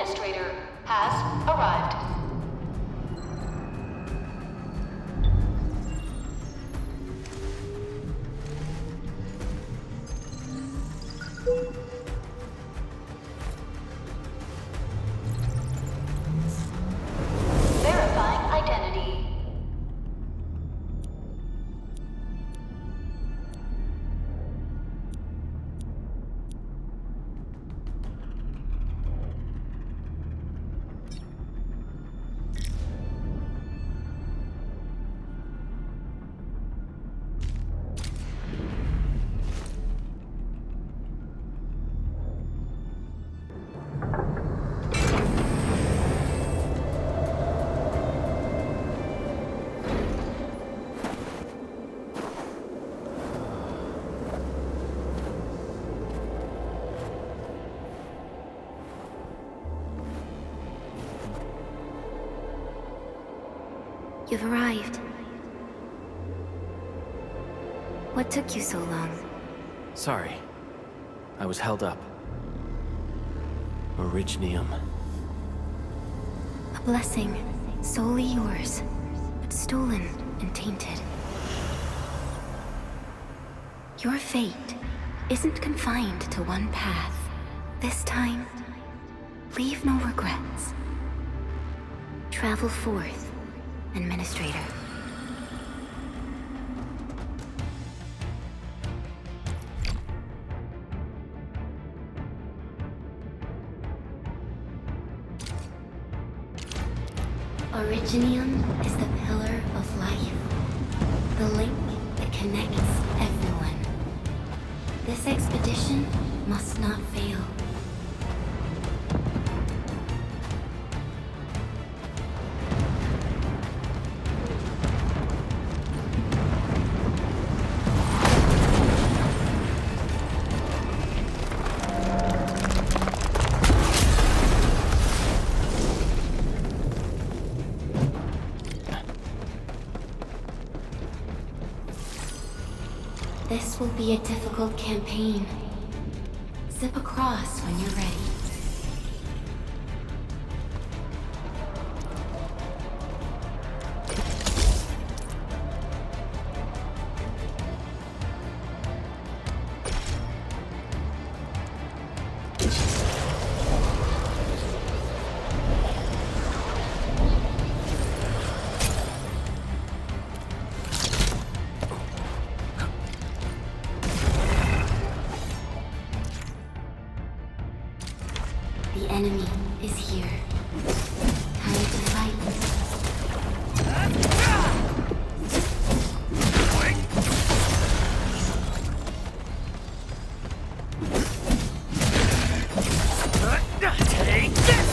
administrator has arrived. Verifying identity. You've arrived. What took you so long? Sorry. I was held up. Originium. A blessing, solely yours, but stolen and tainted. Your fate isn't confined to one path. This time, leave no regrets. Travel forth, Administrator. Originium is the pillar of life, the link that connects everyone. This expedition must not fail. This will be a difficult campaign. Zip across when you're ready. The enemy is here. Time to fight. Take this!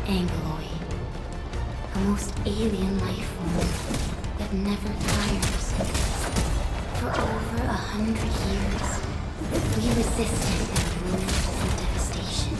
Angloid, the most alien life form that never tires. For over 100 years, we resisted their rule and devastation.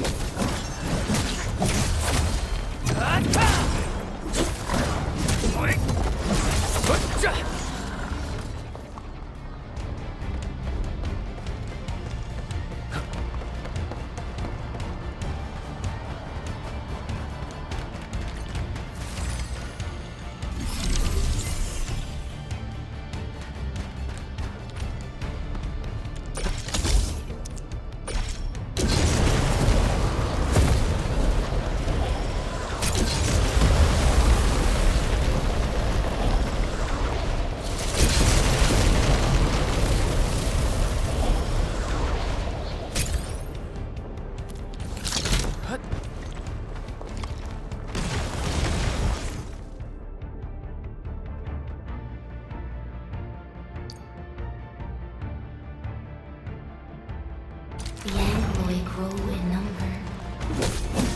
The Angloid grow in number.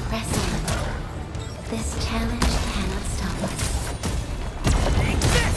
Press on. This challenge cannot stop us. Take this!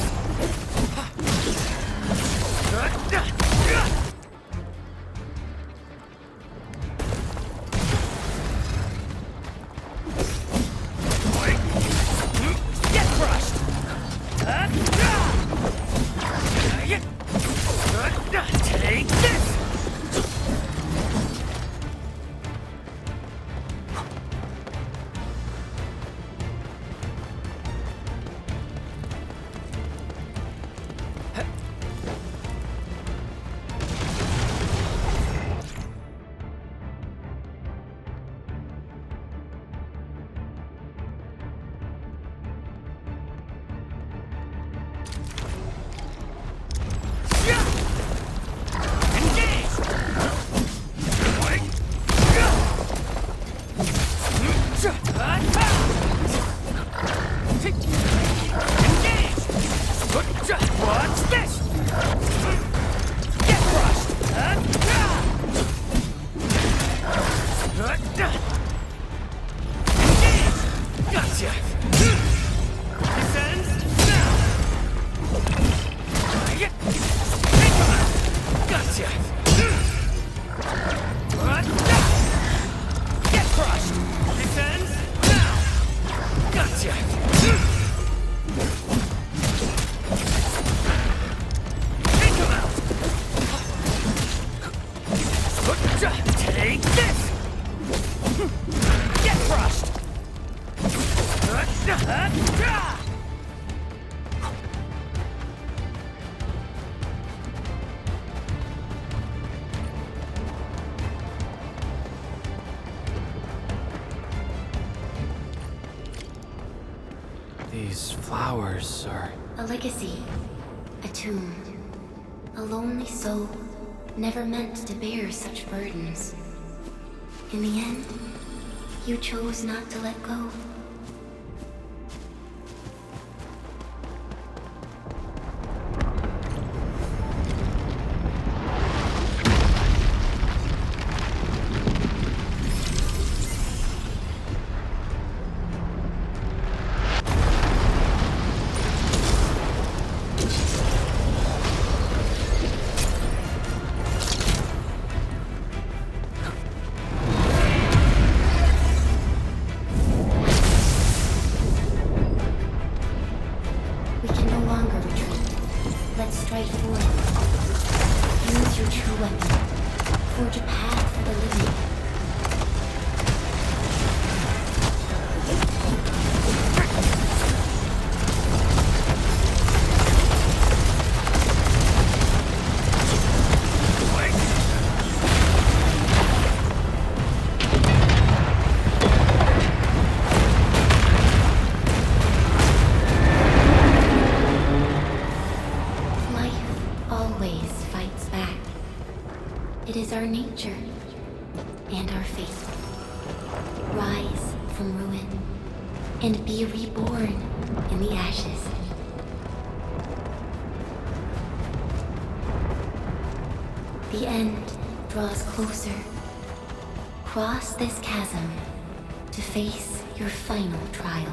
Take this! Get crushed! These flowers are... A legacy. A tomb. A lonely soul, never meant to bear such burdens. In the end, you chose not to let go. Our nature and our fate. Rise from ruin and be reborn in the ashes. The end draws closer. Cross this chasm to face your final trial.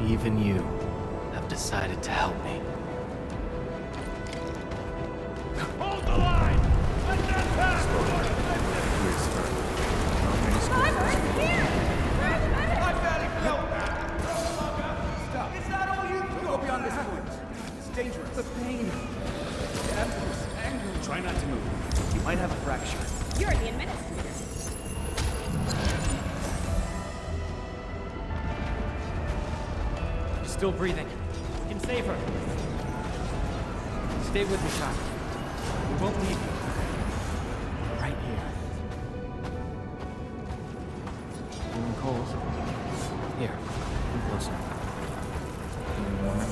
Even you have decided to help me. Hold the line! Let that pass! I've got it! Stop! Is that all you do? Go beyond this point. It's dangerous. The pain. The embers. Anger. Try not to move. You might have a fracture. You're the administrator. Still breathing. We can save her. Stay with me, child. We won't leave you. Right here. Feeling cold? Here, come closer. Feeling warmer?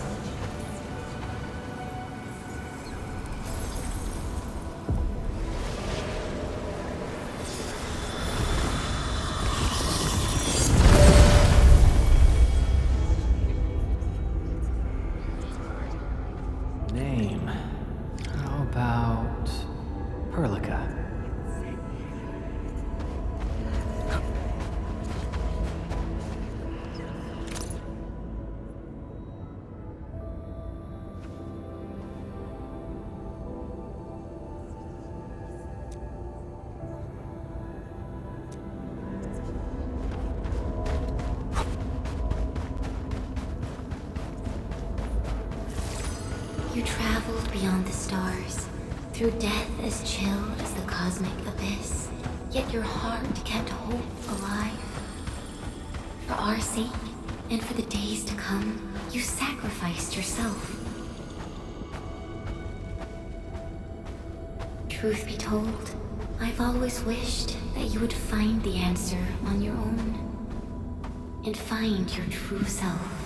You traveled beyond the stars, through death as chill as the cosmic abyss. Yet your heart kept hope alive. For our sake, and for the days to come, you sacrificed yourself. Truth be told, I've always wished that you would find the answer on your own, and find your true self.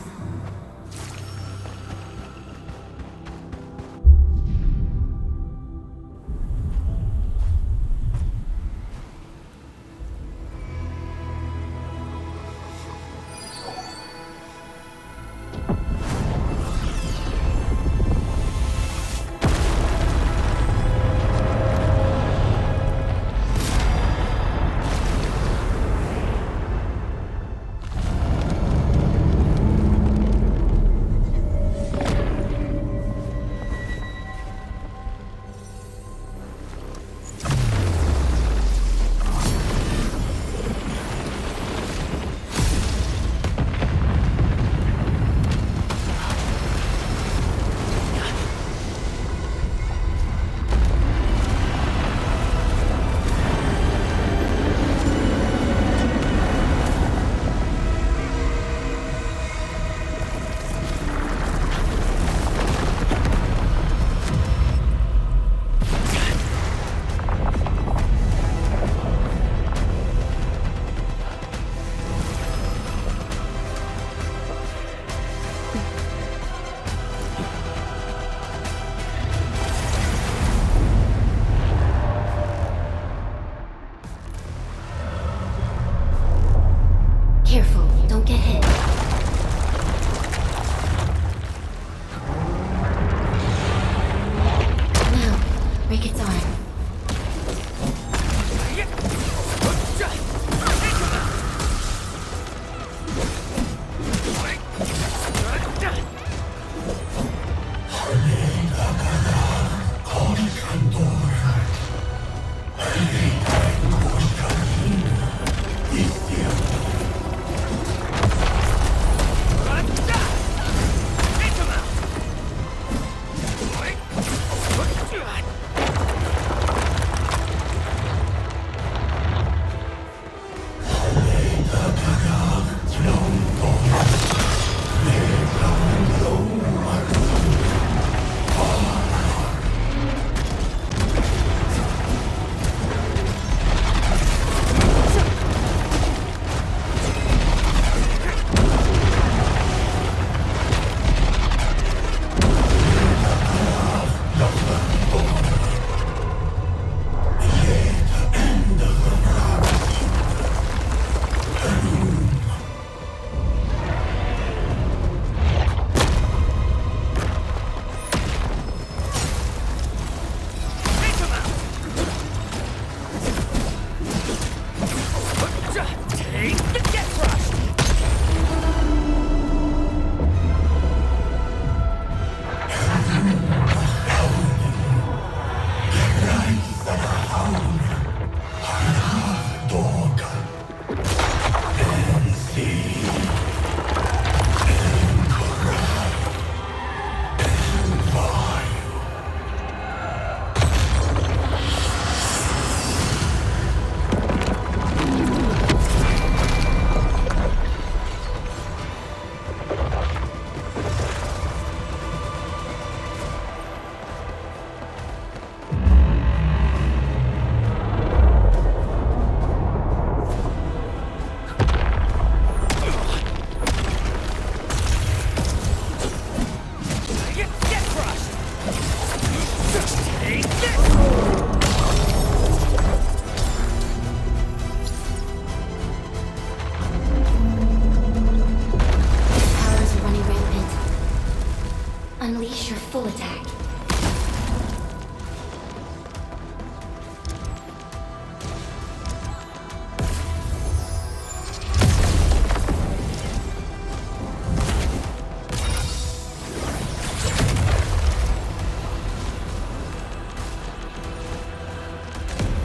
attack.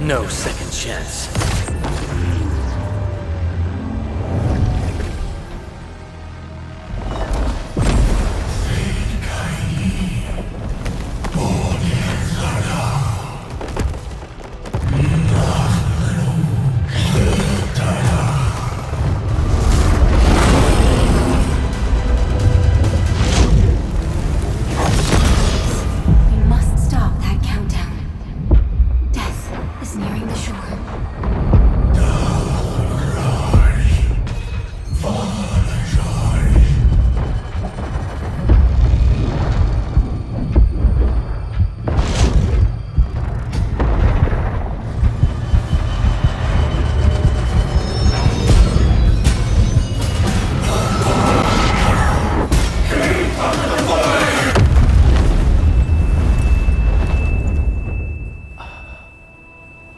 No second chance. We must stop that countdown. Death is nearing the shore.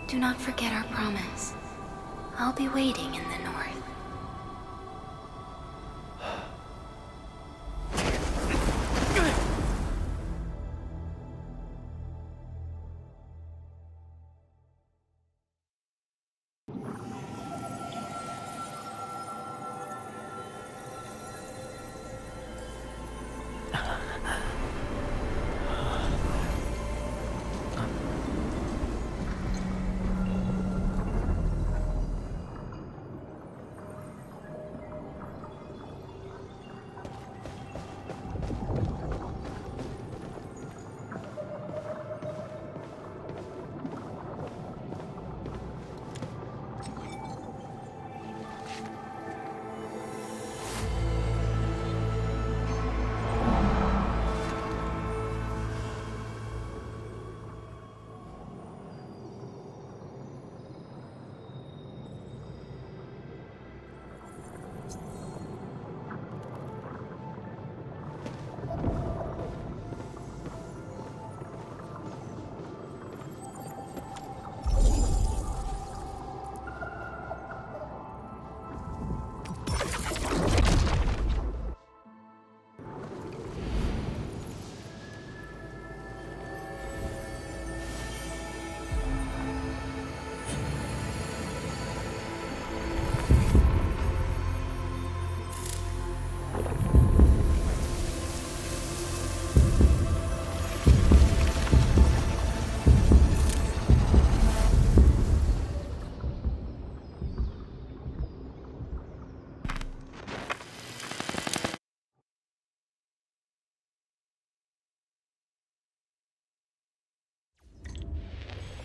Do not forget our promise. I'll be waiting in the north.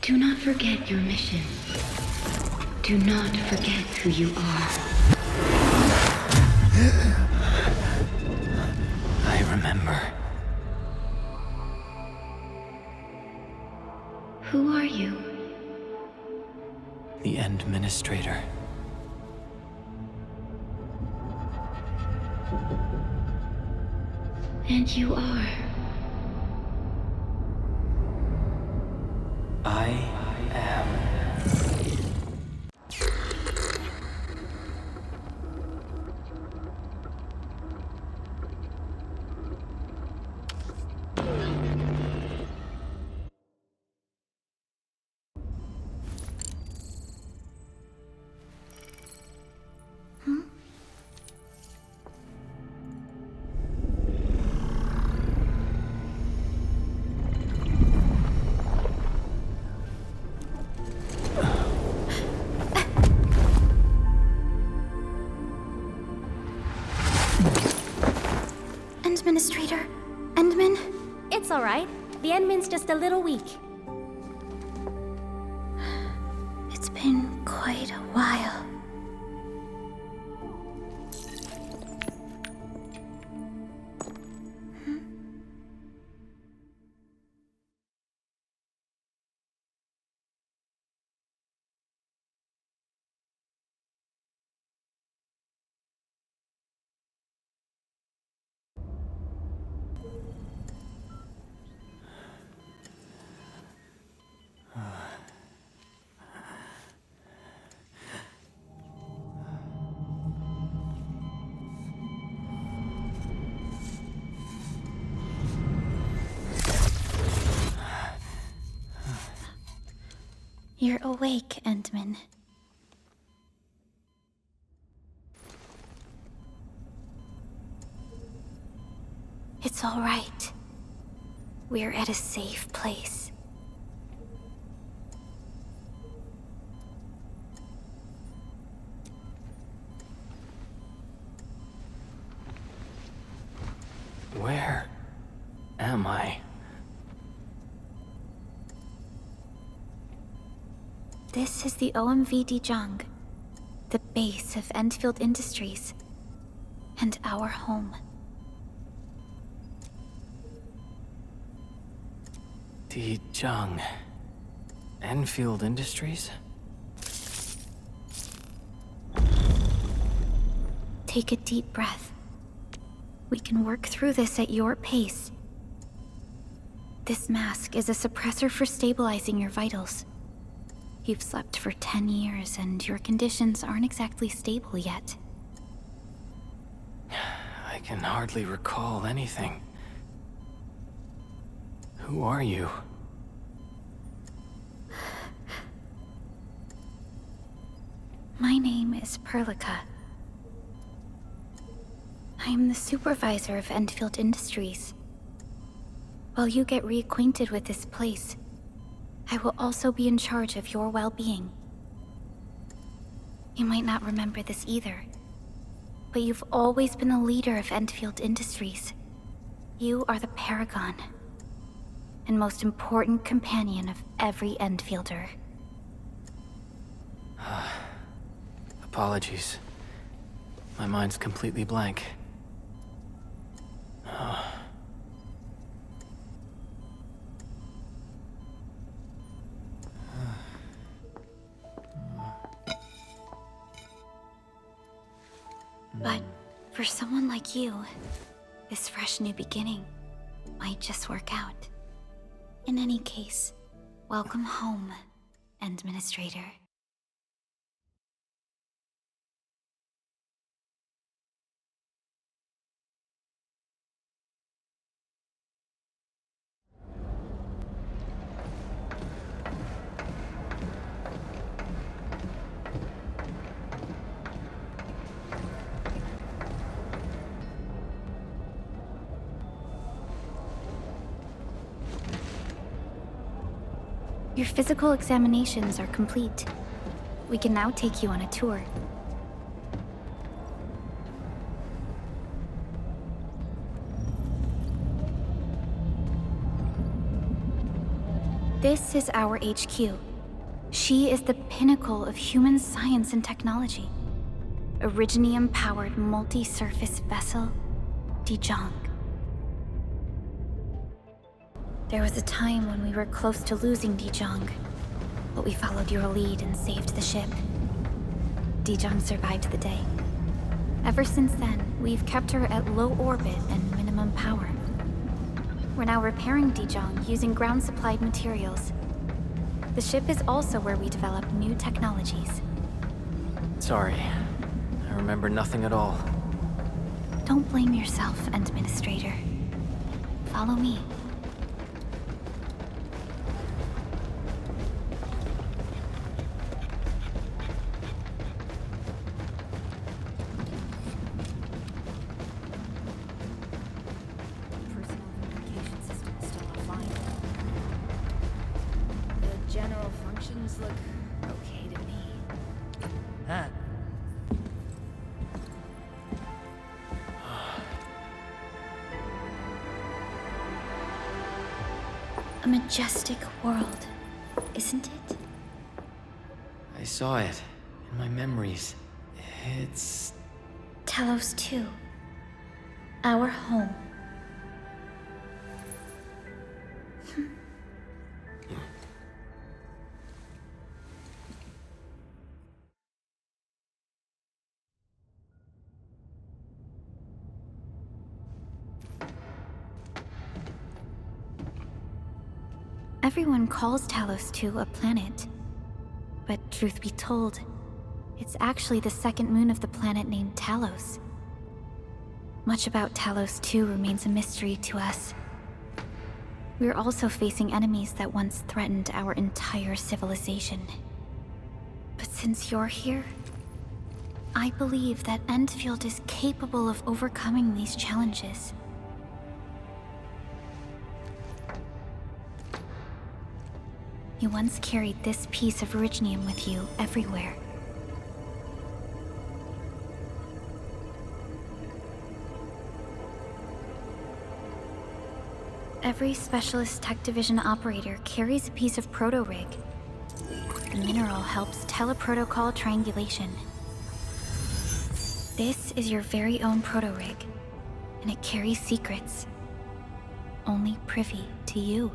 Do not forget your mission. Do not forget who you are. I remember. Who are you? The Administrator. And you are. I am. Administrator? Endman? It's all right. The Endman's just a little weak. It's been quite a while. You're awake, Endman. It's all right. We're at a safe place. Where am I? This is the OMV Dijong, the base of Endfield Industries, and our home. Dijong. Enfield Industries? Take a deep breath. We can work through this at your pace. This mask is a suppressor for stabilizing your vitals. You've slept for 10 years, and your conditions aren't exactly stable yet. I can hardly recall anything. Who are you? My name is Perlica. I am the supervisor of Endfield Industries. While you get reacquainted with this place, I will also be in charge of your well-being. You might not remember this either, but you've always been the leader of Endfield Industries. You are the paragon, and most important companion of every Endfielder. Apologies. My mind's completely blank. But for someone like you, this fresh new beginning might just work out. In any case, welcome home, Administrator. Your physical examinations are complete. We can now take you on a tour. This is our HQ. She is the pinnacle of human science and technology. Originium-powered multi-surface vessel, Dijong. There was a time when we were close to losing Dijong, but we followed your lead and saved the ship. Dijong survived the day. Ever since then, we've kept her at low orbit and minimum power. We're now repairing Dijong using ground-supplied materials. The ship is also where we develop new technologies. Sorry. I remember nothing at all. Don't blame yourself, Administrator. Follow me. Look okay to me. Huh. A majestic world, isn't it? I saw it in my memories. It's... Talos-II. Our home. Everyone calls Talos-II a planet. But truth be told, it's actually the second moon of the planet named Talos. Much about Talos-II remains a mystery to us. we're also facing enemies that once threatened our entire civilization. But since you're here, I believe that Endfield is capable of overcoming these challenges. You once carried this piece of Originium with you everywhere. Every Specialist Tech Division operator carries a piece of proto-rig. The mineral helps teleprotocol triangulation. This is your very own proto-rig, and it carries secrets, only privy to you.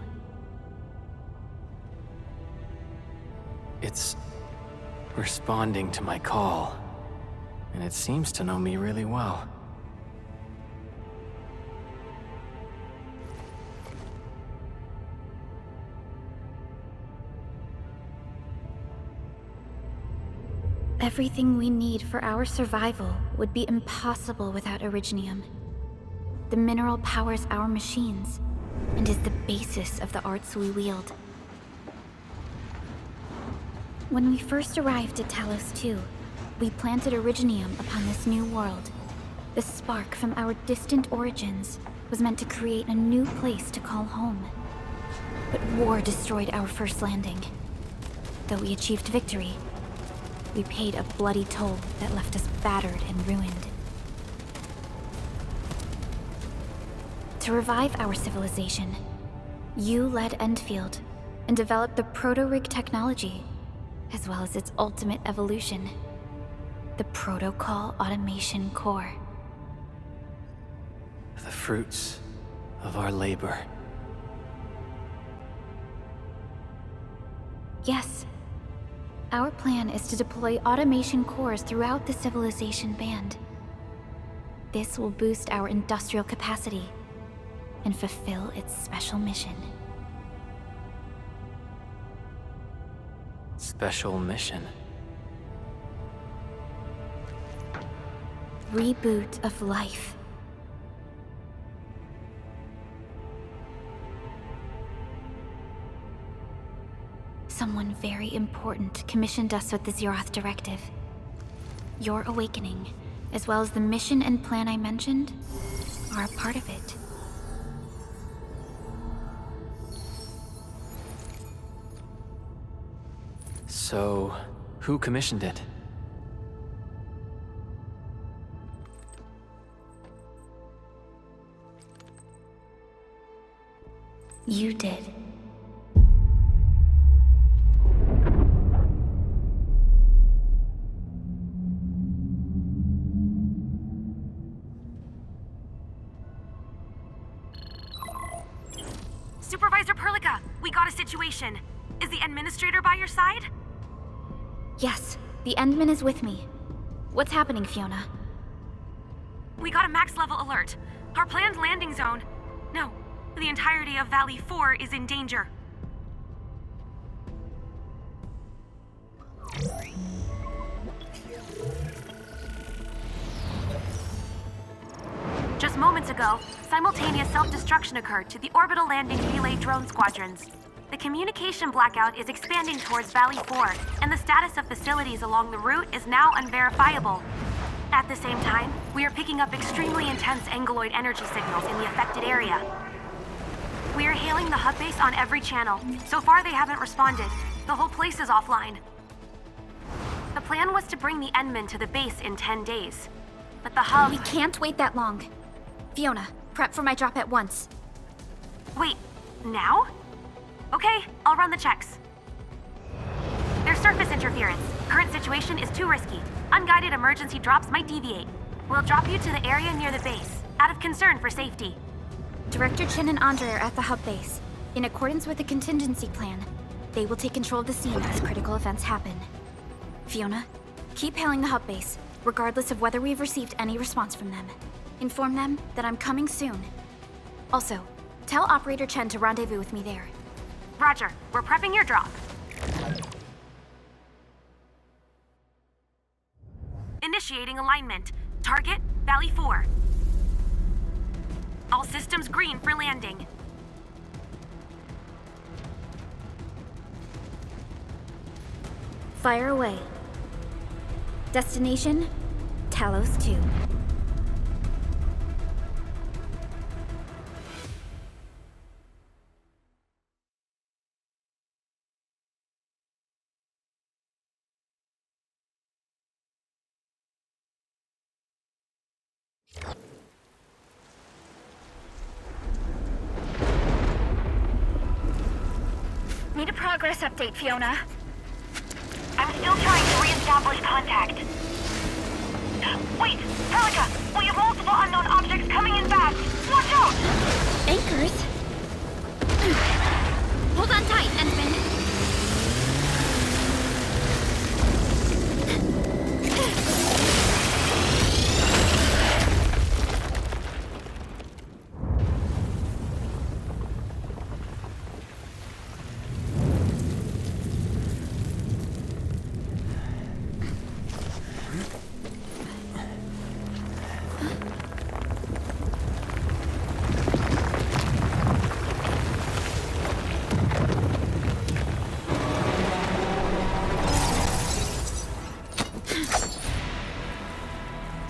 It's responding to my call, and it seems to know me really well. Everything we need for our survival would be impossible without Originium. The mineral powers our machines, and is the basis of the arts we wield. When we first arrived at Talos-II, we planted Originium upon this new world. The spark from our distant origins was meant to create a new place to call home. But war destroyed our first landing. Though we achieved victory, we paid a bloody toll that left us battered and ruined. To revive our civilization, you led Endfield and developed the proto-rig technology, as well as its ultimate evolution, the Protocol Automation Core. The fruits of our labor. Yes. Our plan is to deploy automation cores throughout the civilization band. This will boost our industrial capacity and fulfill its special mission. Special mission? Reboot of life. Someone very important commissioned us with the Zeroth Directive. Your awakening, as well as the mission and plan I mentioned, are a part of it. So, who commissioned it? You did. Supervisor Perlica, we got a situation. Is the administrator by your side? Yes, the Endman is with me. What's happening, Fiona? We got a max-level alert. Our planned landing zone... No, the entirety of Valley 4 is in danger. Just moments ago, simultaneous self-destruction occurred to the orbital landing relay drone squadrons. The communication blackout is expanding towards Valley 4, and the status of facilities along the route is now unverifiable. At the same time, we are picking up extremely intense angeloid energy signals in the affected area. We are hailing the hub base on every channel. So far, they haven't responded. The whole place is offline. The plan was to bring the Endman to the base in 10 days. But the hub... We can't wait that long. Fiona, prep for my drop at once. Wait, now? Okay, I'll run the checks. There's surface interference. Current situation is too risky. Unguided emergency drops might deviate. We'll drop you to the area near the base, out of concern for safety. Director Chen and Andre are at the hub base. In accordance with the contingency plan, they will take control of the scene as critical events happen. Fiona, keep hailing the hub base, regardless of whether we've received any response from them. Inform them that I'm coming soon. Also, tell Operator Chen to rendezvous with me there. Roger, we're prepping your drop. Initiating alignment. Target, Valley 4. All systems green for landing. Fire away. Destination, Talos-II. Need a progress update, Fiona. I'm still trying to re-establish contact. Wait! Pelica! We have multiple unknown objects coming in fast! Watch out! Anchors? Hold on tight, Endman.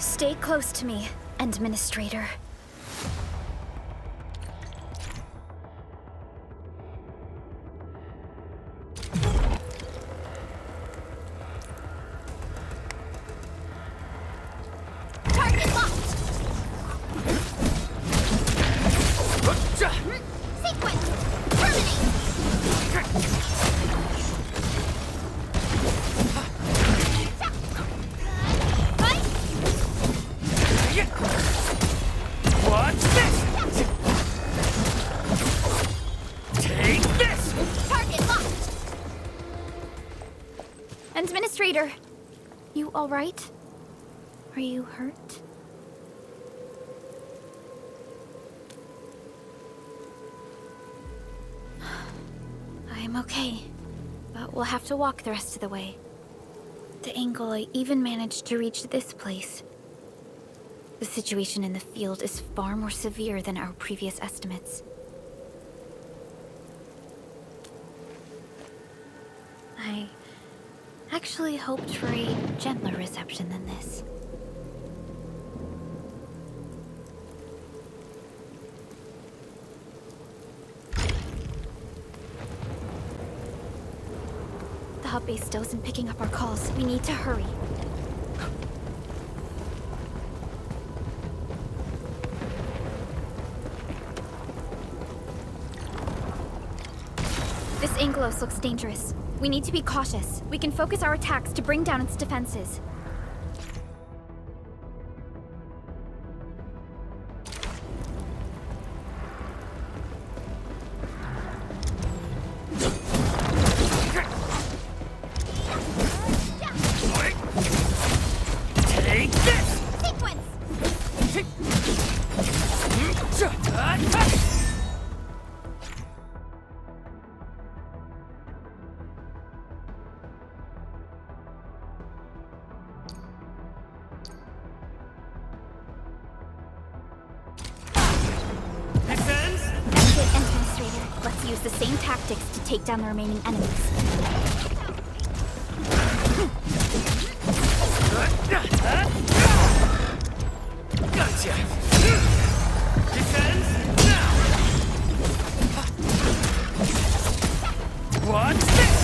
Stay close to me, Administrator. Target locked! Sequence! Terminate! What's this? Take this! Target locked! Administrator, you all right? Are you hurt? I'm okay, but we'll have to walk the rest of the way. The angle I even managed to reach this place. The situation in the field is far more severe than our previous estimates. I actually hoped for a gentler reception than this. The hub base still isn't picking up our calls. We need to hurry. This Anglos looks dangerous. We need to be cautious. We can focus our attacks to bring down its defenses. Take this! Sequence! This ends? That's it, Administrator. Let's use the same tactics to take down the remaining enemies. Gotcha! This ends now! What's this?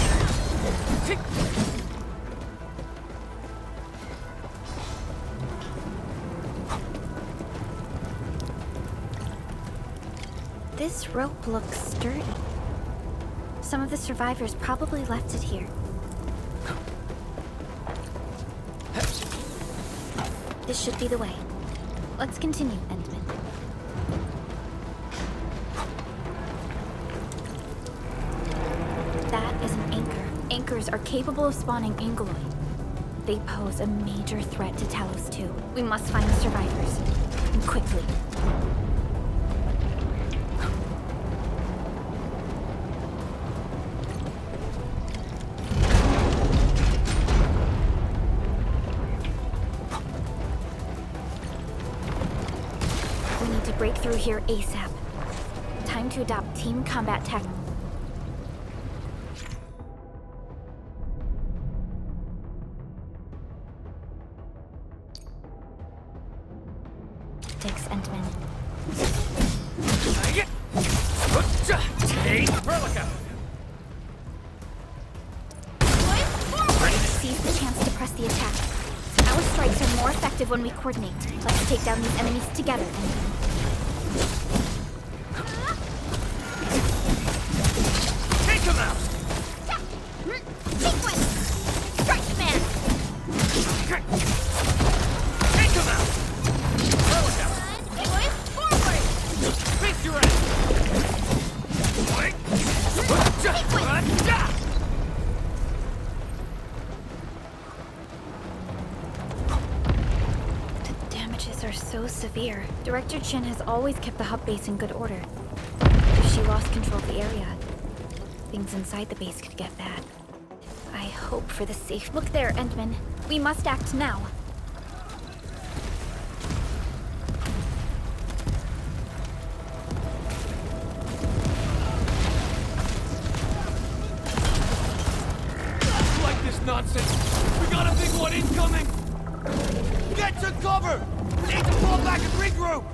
This rope looks sturdy. Some of the survivors probably left it here. This should be the way. Let's continue, Endman. That is an anchor. Anchors are capable of spawning Angloid. They pose a major threat to Talos-II. We must find the survivors. And quickly. We need to break through here ASAP. Time to adopt team combat tactics. effective when we coordinate. Let's take down these enemies together. Take them out! Sequence! Strike man! Take them out! Forward! Face your end! The damages are so severe. Director Chin has always kept the hub base in good order. If she lost control of the area, things inside the base could get bad. I hope for the safe. Look there, Endman. We must act now. Nonsense! We got a big one incoming! Get to cover! Need to fall back and regroup!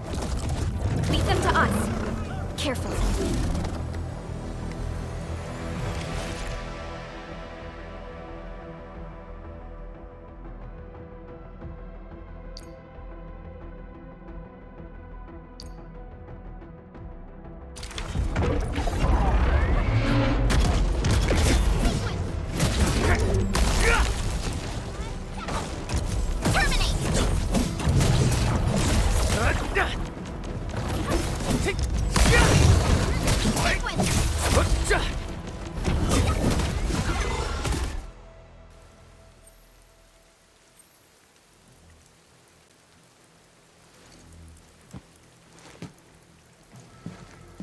Lead them to us. Careful.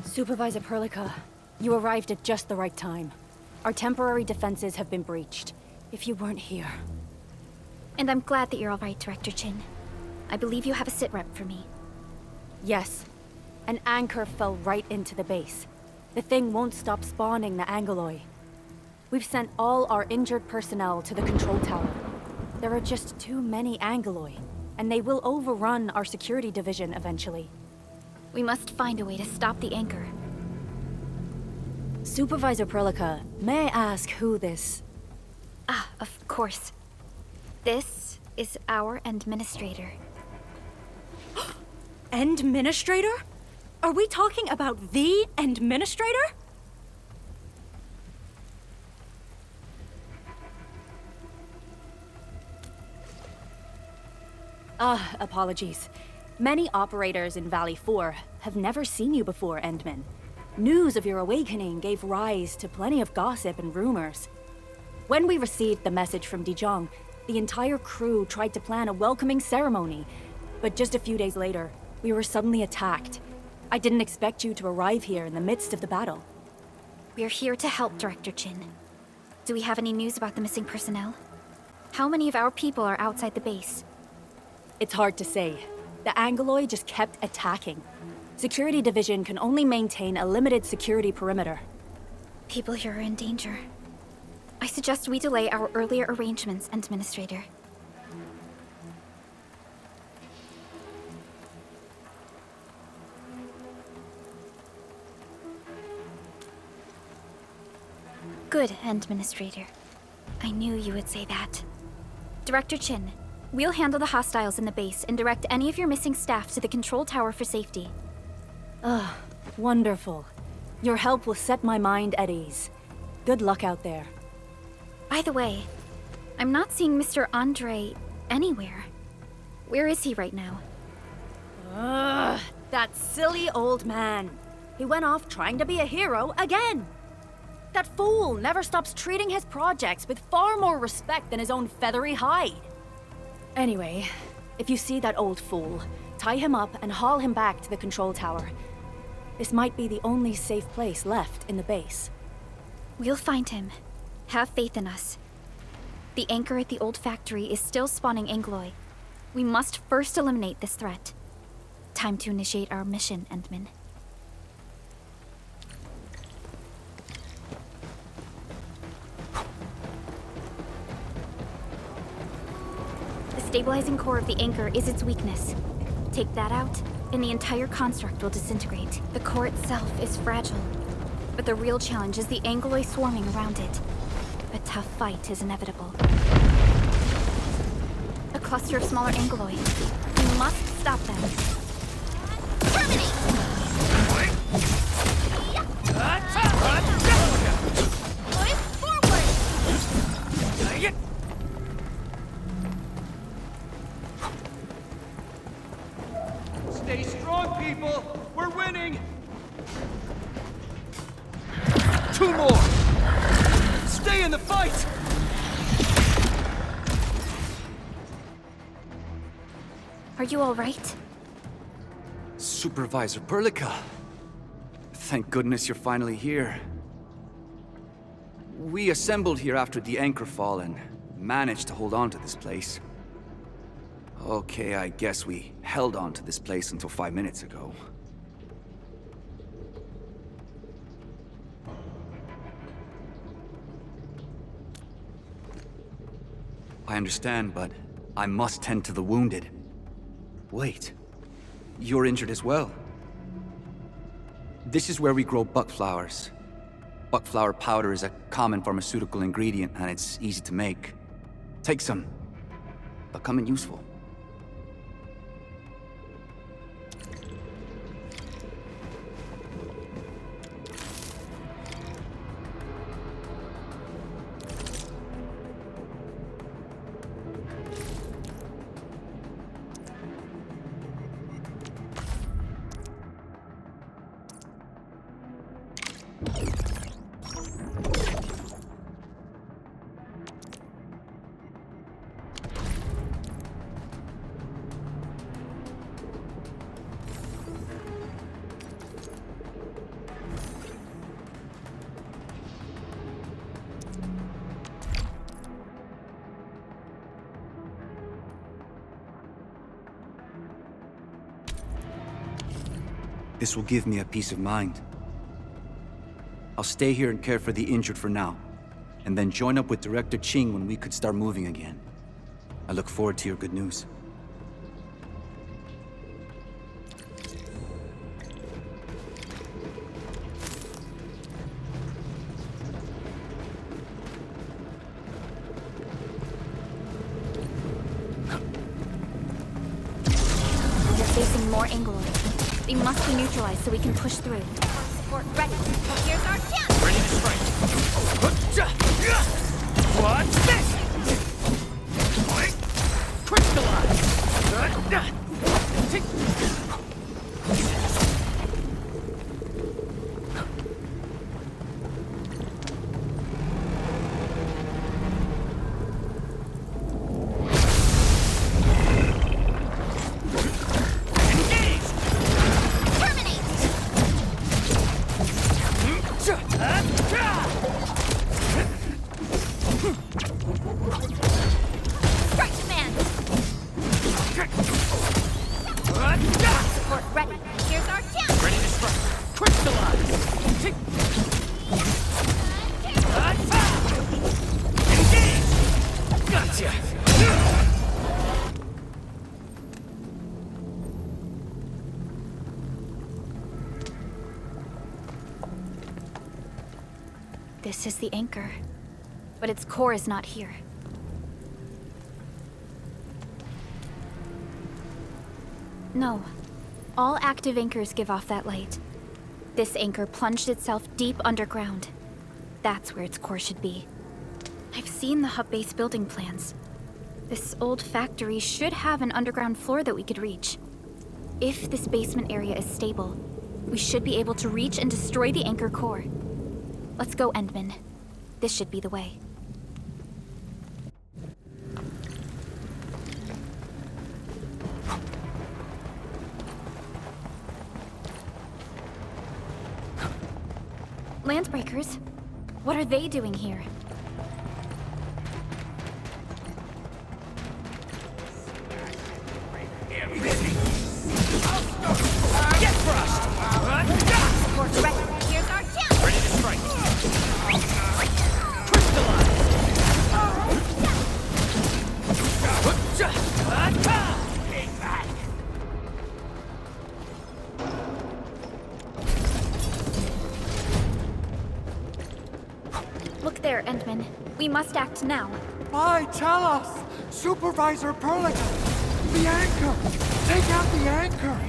Supervisor Perlica, you arrived at just the right time. Our temporary defenses have been breached. If you weren't here... And I'm glad that you're all right, Director Chin. I believe you have a sit rep for me. Yes. An anchor fell right into the base. The thing won't stop spawning the Angoloi. We've sent all our injured personnel to the control tower. There are just too many Angoloi, and they will overrun our security division eventually. We must find a way to stop the anchor. Supervisor Perlica, may I ask who this... Ah, of course. This is our administrator. Administrator? Are we talking about the administrator? Apologies. Many operators in Valley 4 have never seen you before, Endman. News of your awakening gave rise to plenty of gossip and rumors. When we received the message from Dijong, the entire crew tried to plan a welcoming ceremony, but just a few days later, we were suddenly attacked. I didn't expect you to arrive here in the midst of the battle. We're here to help, Director Chin. Do we have any news about the missing personnel? How many of our people are outside the base? It's hard to say. The Angoloi just kept attacking. Security Division can only maintain a limited security perimeter. People here are in danger. I suggest we delay our earlier arrangements, Administrator. Good, Administrator. I knew you would say that. Director Chin, we'll handle the hostiles in the base and direct any of your missing staff to the control tower for safety. Wonderful. Your help will set my mind at ease. Good luck out there. By the way, I'm not seeing Mr. Andre anywhere. Where is he right now? That silly old man. He went off trying to be a hero again. That fool never stops treating his projects with far more respect than his own feathery hide. Anyway, if you see that old fool, tie him up and haul him back to the control tower. This might be the only safe place left in the base. We'll find him. Have faith in us. The anchor at the old factory is still spawning Angoloi. We must first eliminate this threat. Time to initiate our mission, Endman. The stabilizing core of the anchor is its weakness. Take that out, and the entire construct will disintegrate. The core itself is fragile, but the real challenge is the Angoloi swarming around it. A tough fight is inevitable. A cluster of smaller anguloi. We must stop them. Terminate! Stay strong, people! We're winning! 2 more! Stay in the fight! Are you all right? Supervisor Perlica. Thank goodness you're finally here. We assembled here after the anchor fall and managed to hold on to this place. Okay, I guess we held on to this place until 5 minutes ago. I understand, but I must tend to the wounded. Wait, you're injured as well. This is where we grow buckflowers. Buckflower powder is a common pharmaceutical ingredient and it's easy to make. Take some. They'll come in useful. This will give me a peace of mind. I'll stay here and care for the injured for now, and then join up with Director Ching when we could start moving again. I look forward to your good news. They're facing more anguloi. They must be neutralized so we can push through. Support ready. Here's our chance! Ready to strike. What's this? Crystallize! This is the anchor, but its core is not here. No. All active anchors give off that light. This anchor plunged itself deep underground. That's where its core should be. I've seen the hub base building plans. This old factory should have an underground floor that we could reach. If this basement area is stable, we should be able to reach and destroy the anchor core. Let's go, Endman. This should be the way. Landbreakers? What are they doing here? Get crushed! Support ready. Here's our chance! Ready to strike. Look there, Endman. We must act now. Why, Talos? Supervisor Perlica! The anchor! Take out the anchor!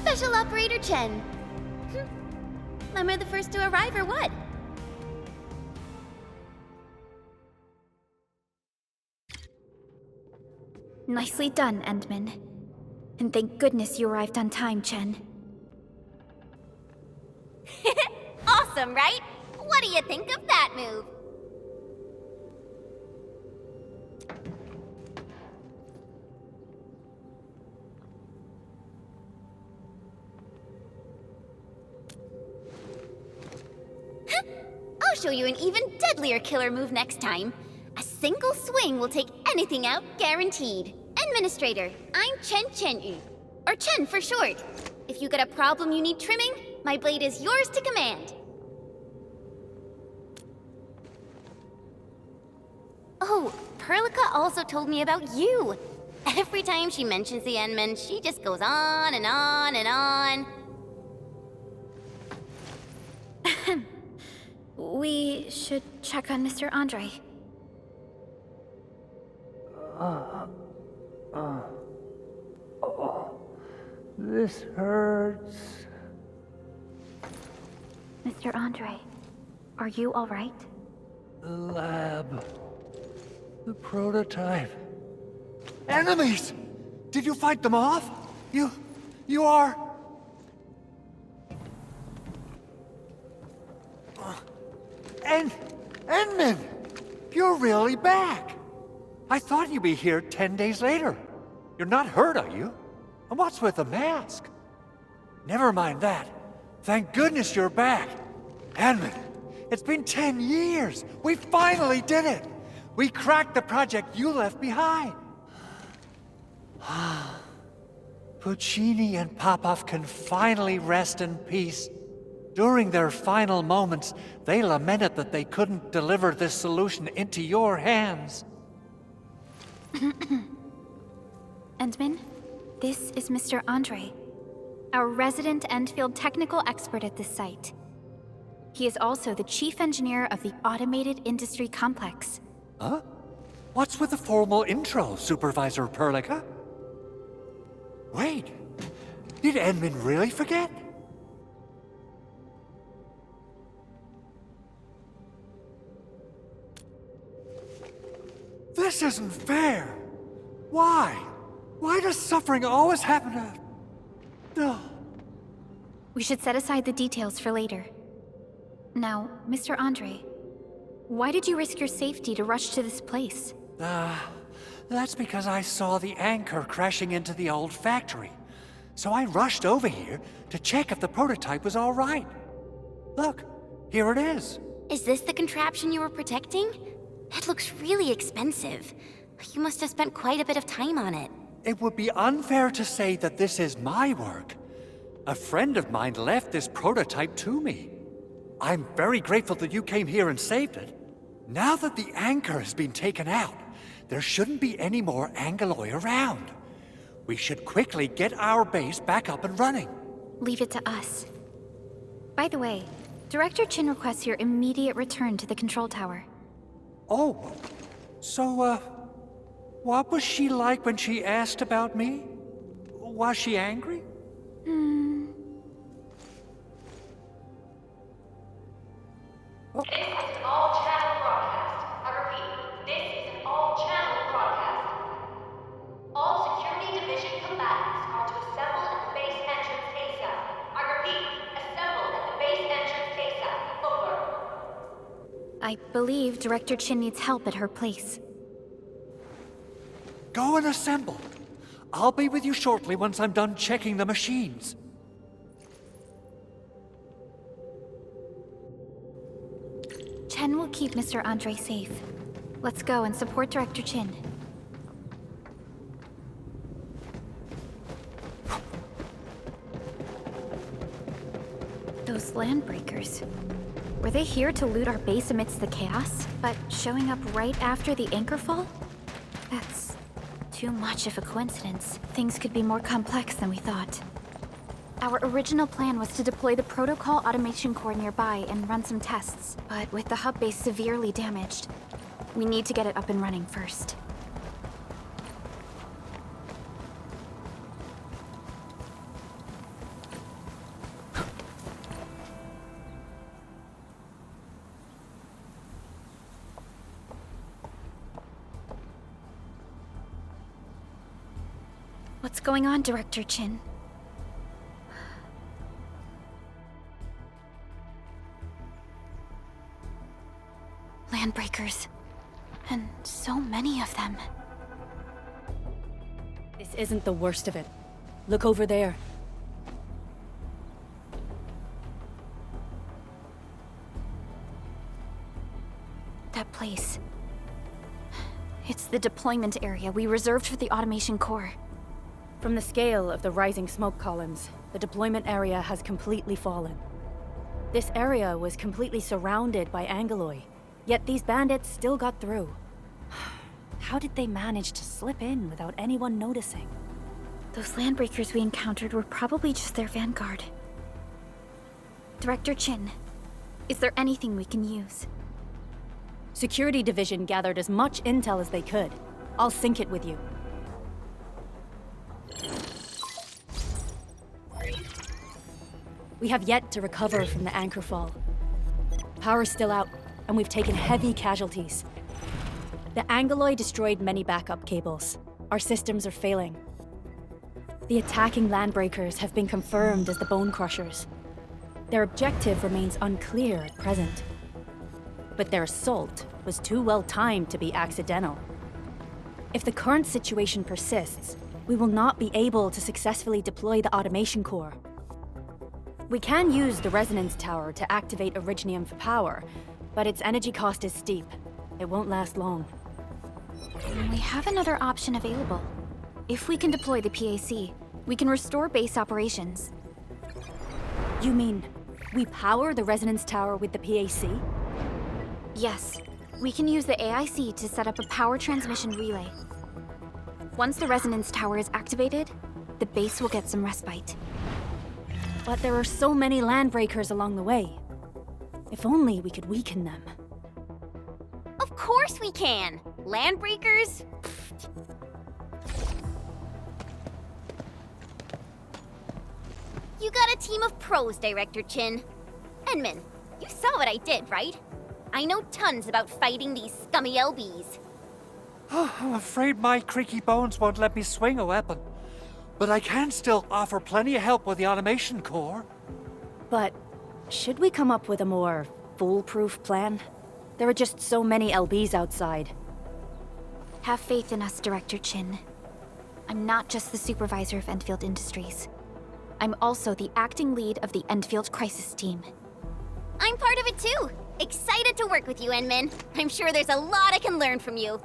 Special Operator Chen. Am I the first to arrive or what? Nicely done, Endman. And thank goodness you arrived on time, Chen. Awesome, right? What do you think of that move? I'll show you an even deadlier killer move next time. A single swing will take anything out, guaranteed. Administrator, I'm Chen Chen-yu, or Chen for short. If you got a problem you need trimming, my blade is yours to command. Oh, Perlica also told me about you. Every time she mentions the Endmen, she just goes on and on and on. We should check on Mr. Andre. This hurts. Mr. Andre, are you all right? The lab. The prototype. Enemies! Did you fight them off? You are... Endman! You're really back! I thought you'd be here 10 days later. You're not hurt, are you? And what's with the mask? Never mind that. Thank goodness you're back. Endman, it's been 10 years. We finally did it. We cracked the project you left behind. Puccini and Popov can finally rest in peace. During their final moments, they lamented that they couldn't deliver this solution into your hands. Endman, this is Mr. Andre, our resident Endfield technical expert at this site. He is also the chief engineer of the Automated Industry Complex. Huh? What's with the formal intro, Supervisor Perlica? Wait, did Endman really forget? This isn't fair! Why? Why does suffering always happen to... No. We should set aside the details for later. Now, Mr. Andre, why did you risk your safety to rush to this place? That's because I saw the anchor crashing into the old factory. So I rushed over here to check if the prototype was all right. Look, here it is. Is this the contraption you were protecting? It looks really expensive. You must have spent quite a bit of time on it. It would be unfair to say that this is my work. A friend of mine left this prototype to me. I'm very grateful that you came here and saved it. Now that the anchor has been taken out, there shouldn't be any more Angeloi around. We should quickly get our base back up and running. Leave it to us. By the way, Director Chin requests your immediate return to the control tower. Oh, so, what was she like when she asked about me? Was she angry? This is an all-channel broadcast. I repeat, this is an all-channel broadcast. All security division combatants are to assemble at the base entrance ASAP. I repeat, assemble at the base entrance ASAP. Over. I believe Director Chin needs help at her place. Go and assemble. I'll be with you shortly once I'm done checking the machines. Chen will keep Mr. Andre safe. Let's go and support Director Chin. Those landbreakers. Were they here to loot our base amidst the chaos, but showing up right after the anchor fall? That's too much of a coincidence. Things could be more complex than we thought. Our original plan was to deploy the protocol automation core nearby and run some tests, but with the hub base severely damaged, we need to get it up and running first. What's going on, Director Chin? Landbreakers. And so many of them. This isn't the worst of it. Look over there. That place. It's the deployment area we reserved for the automation core. From the scale of the rising smoke columns, the deployment area has completely fallen. This area was completely surrounded by Angeloi, yet these bandits still got through. How did they manage to slip in without anyone noticing? Those landbreakers we encountered were probably just their vanguard. Director Chin, is there anything we can use? Security Division gathered as much intel as they could. I'll sync it with you. We have yet to recover from the anchor fall. Power's still out, and we've taken heavy casualties. The Angeloi destroyed many backup cables. Our systems are failing. The attacking landbreakers have been confirmed as the Bone Crushers. Their objective remains unclear at present. But their assault was too well timed to be accidental. If the current situation persists, we will not be able to successfully deploy the automation core. We can use the resonance tower to activate Originium for power, but its energy cost is steep. It won't last long. We have another option available. If we can deploy the PAC, we can restore base operations. You mean, we power the resonance tower with the PAC? Yes. We can use the AIC to set up a power transmission relay. Once the resonance tower is activated, the base will get some respite. But there are so many landbreakers along the way. If only we could weaken them. Of course we can! Landbreakers? You got a team of pros, Director Chin. Enman, you saw what I did, right? I know tons about fighting these scummy LBs. I'm afraid my creaky bones won't let me swing a weapon. But I can still offer plenty of help with the automation core. But should we come up with a more foolproof plan? There are just so many LBs outside. Have faith in us, Director Chin. I'm not just the supervisor of Endfield Industries. I'm also the acting lead of the Endfield Crisis Team. I'm part of it too! Excited to work with you, Enman. I'm sure there's a lot I can learn from you.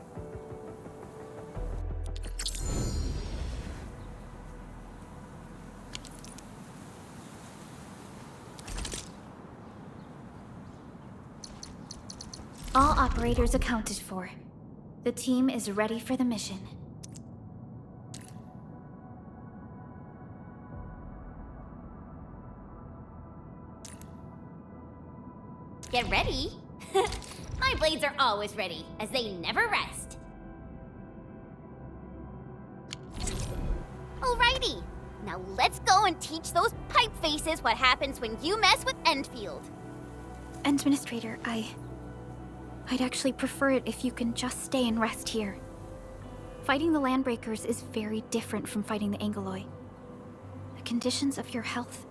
All operators accounted for. The team is ready for the mission. Get ready? My blades are always ready, as they never rest. Alrighty, now let's go and teach those pipe faces what happens when you mess with Endfield. Administrator, I'd actually prefer it if you can just stay and rest here. Fighting the Landbreakers is very different from fighting the Angoloi. The conditions of your health...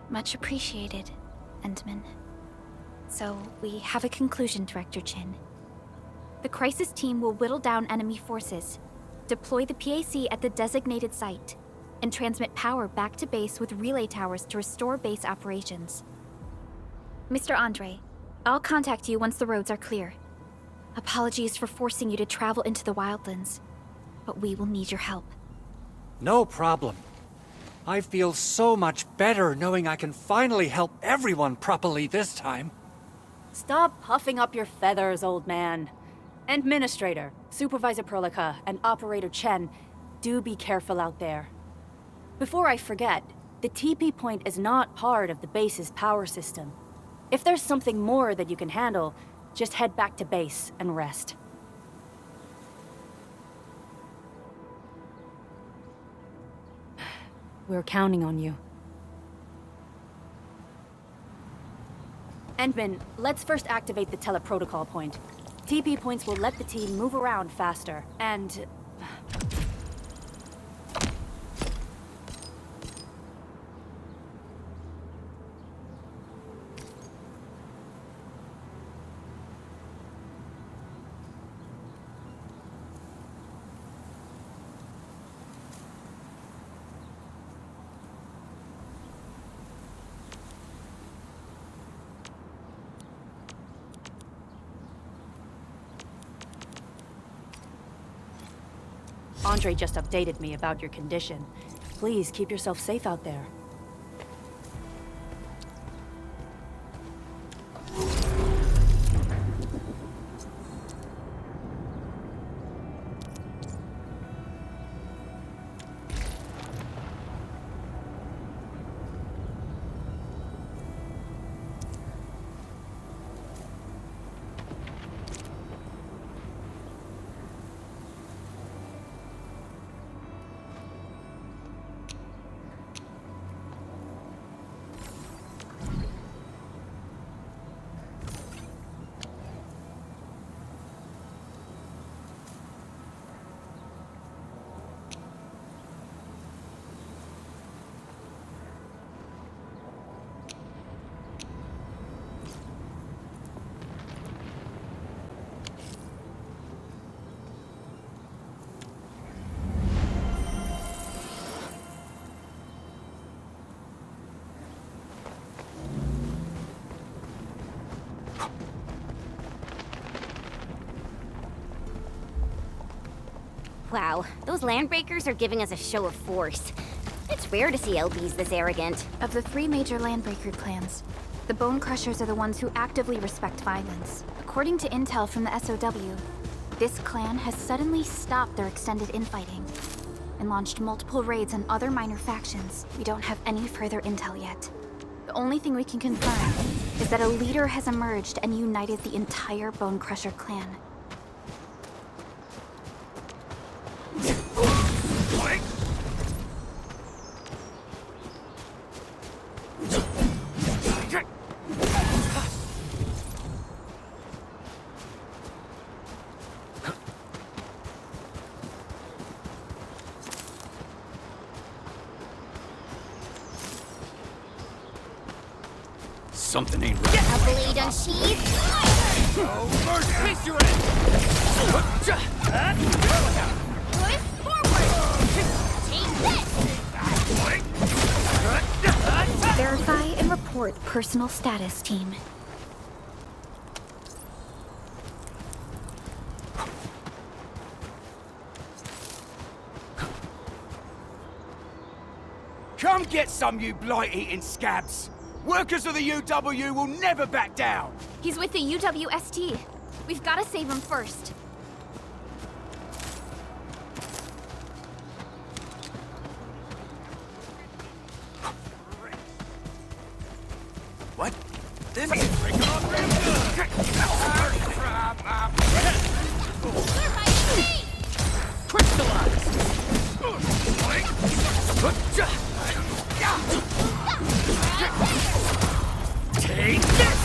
Much appreciated, Endman. So, we have a conclusion, Director Chin. The crisis team will whittle down enemy forces, deploy the PAC at the designated site, and transmit power back to base with relay towers to restore base operations. Mr. Andre, I'll contact you once the roads are clear. Apologies for forcing you to travel into the wildlands, but we will need your help. No problem. I feel so much better knowing I can finally help everyone properly this time. Stop puffing up your feathers, old man. Administrator, Supervisor Perlica, and Operator Chen, do be careful out there. Before I forget, the TP point is not part of the base's power system. If there's something more that you can handle, just head back to base and rest. We're counting on you. Endman, let's first activate the teleprotocol point. TP points will let the team move around faster, and... Andre just updated me about your condition. Please keep yourself safe out there. Wow, those Landbreakers are giving us a show of force. It's rare to see LBs this arrogant. Of the three major Landbreaker clans, the Bone Crushers are the ones who actively respect violence. According to intel from the SOW, this clan has suddenly stopped their extended infighting and launched multiple raids on other minor factions. We don't have any further intel yet. The only thing we can confirm is that a leader has emerged and united the entire Bone Crusher clan. Something ain't right. A blade unsheathed? Oh, mercy! Face your end! Push forward! Take this! Verify and report personal status, team. Come get some, you blight-eating scabs! Workers of the UW will never back down! He's with the UWST. We've got to save him first. What? This Take this!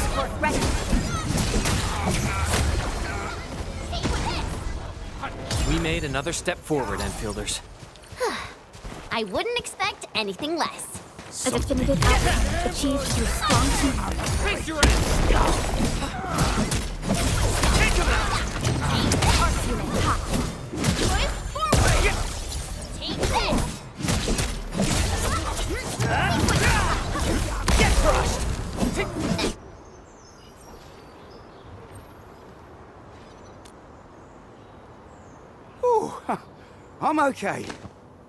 We made another step forward, Enfielders. I wouldn't expect anything less. A definitive outcome achieved through strong teamwork. Face your ass! Take him out! Push forward! Take this! Get crushed! Ooh, I'm okay.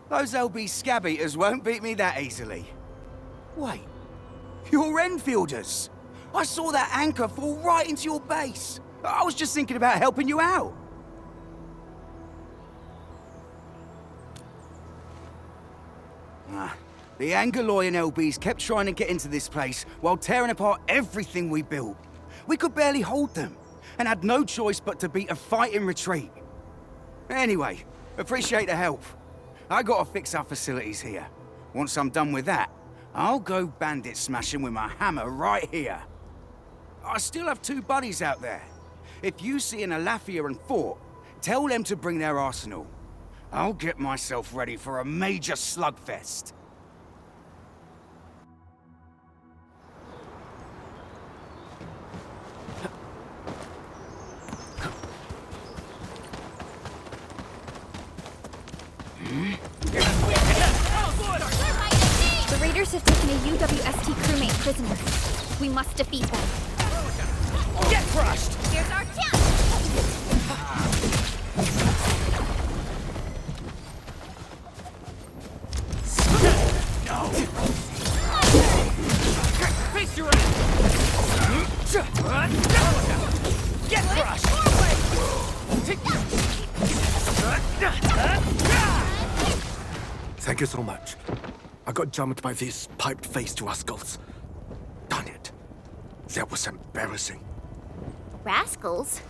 Those LB scab eaters won't beat me that easily. Wait, you're Enfielders! I saw that anchor fall right into your base. I was just thinking about helping you out. The Angaloy and LBs kept trying to get into this place while tearing apart everything we built. We could barely hold them, and had no choice but to beat a fighting retreat. Anyway, appreciate the help. I gotta fix our facilities here. Once I'm done with that, I'll go bandit smashing with my hammer right here. I still have 2 buddies out there. If you see an Alafia and Fort, tell them to bring their arsenal. I'll get myself ready for a major slugfest. The raiders have taken a UWST crewmate prisoner. We must defeat them. Get crushed! Here's our chance! No! Face your ass! Get crushed! Thank you so much. I got jumped by these piped-faced rascals. Darn it. That was embarrassing. Rascals?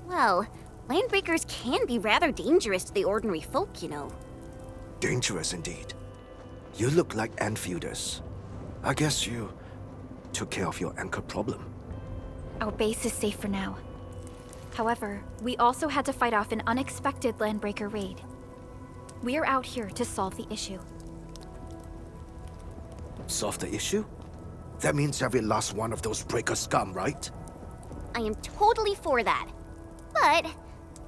Well, landbreakers can be rather dangerous to the ordinary folk, you know. Dangerous indeed. You look like Enfielders. I guess you took care of your anchor problem. Our base is safe for now. However, we also had to fight off an unexpected landbreaker raid. We're out here to solve the issue. Solve the issue? That means every last one of those breaker scum, right? I am totally for that. But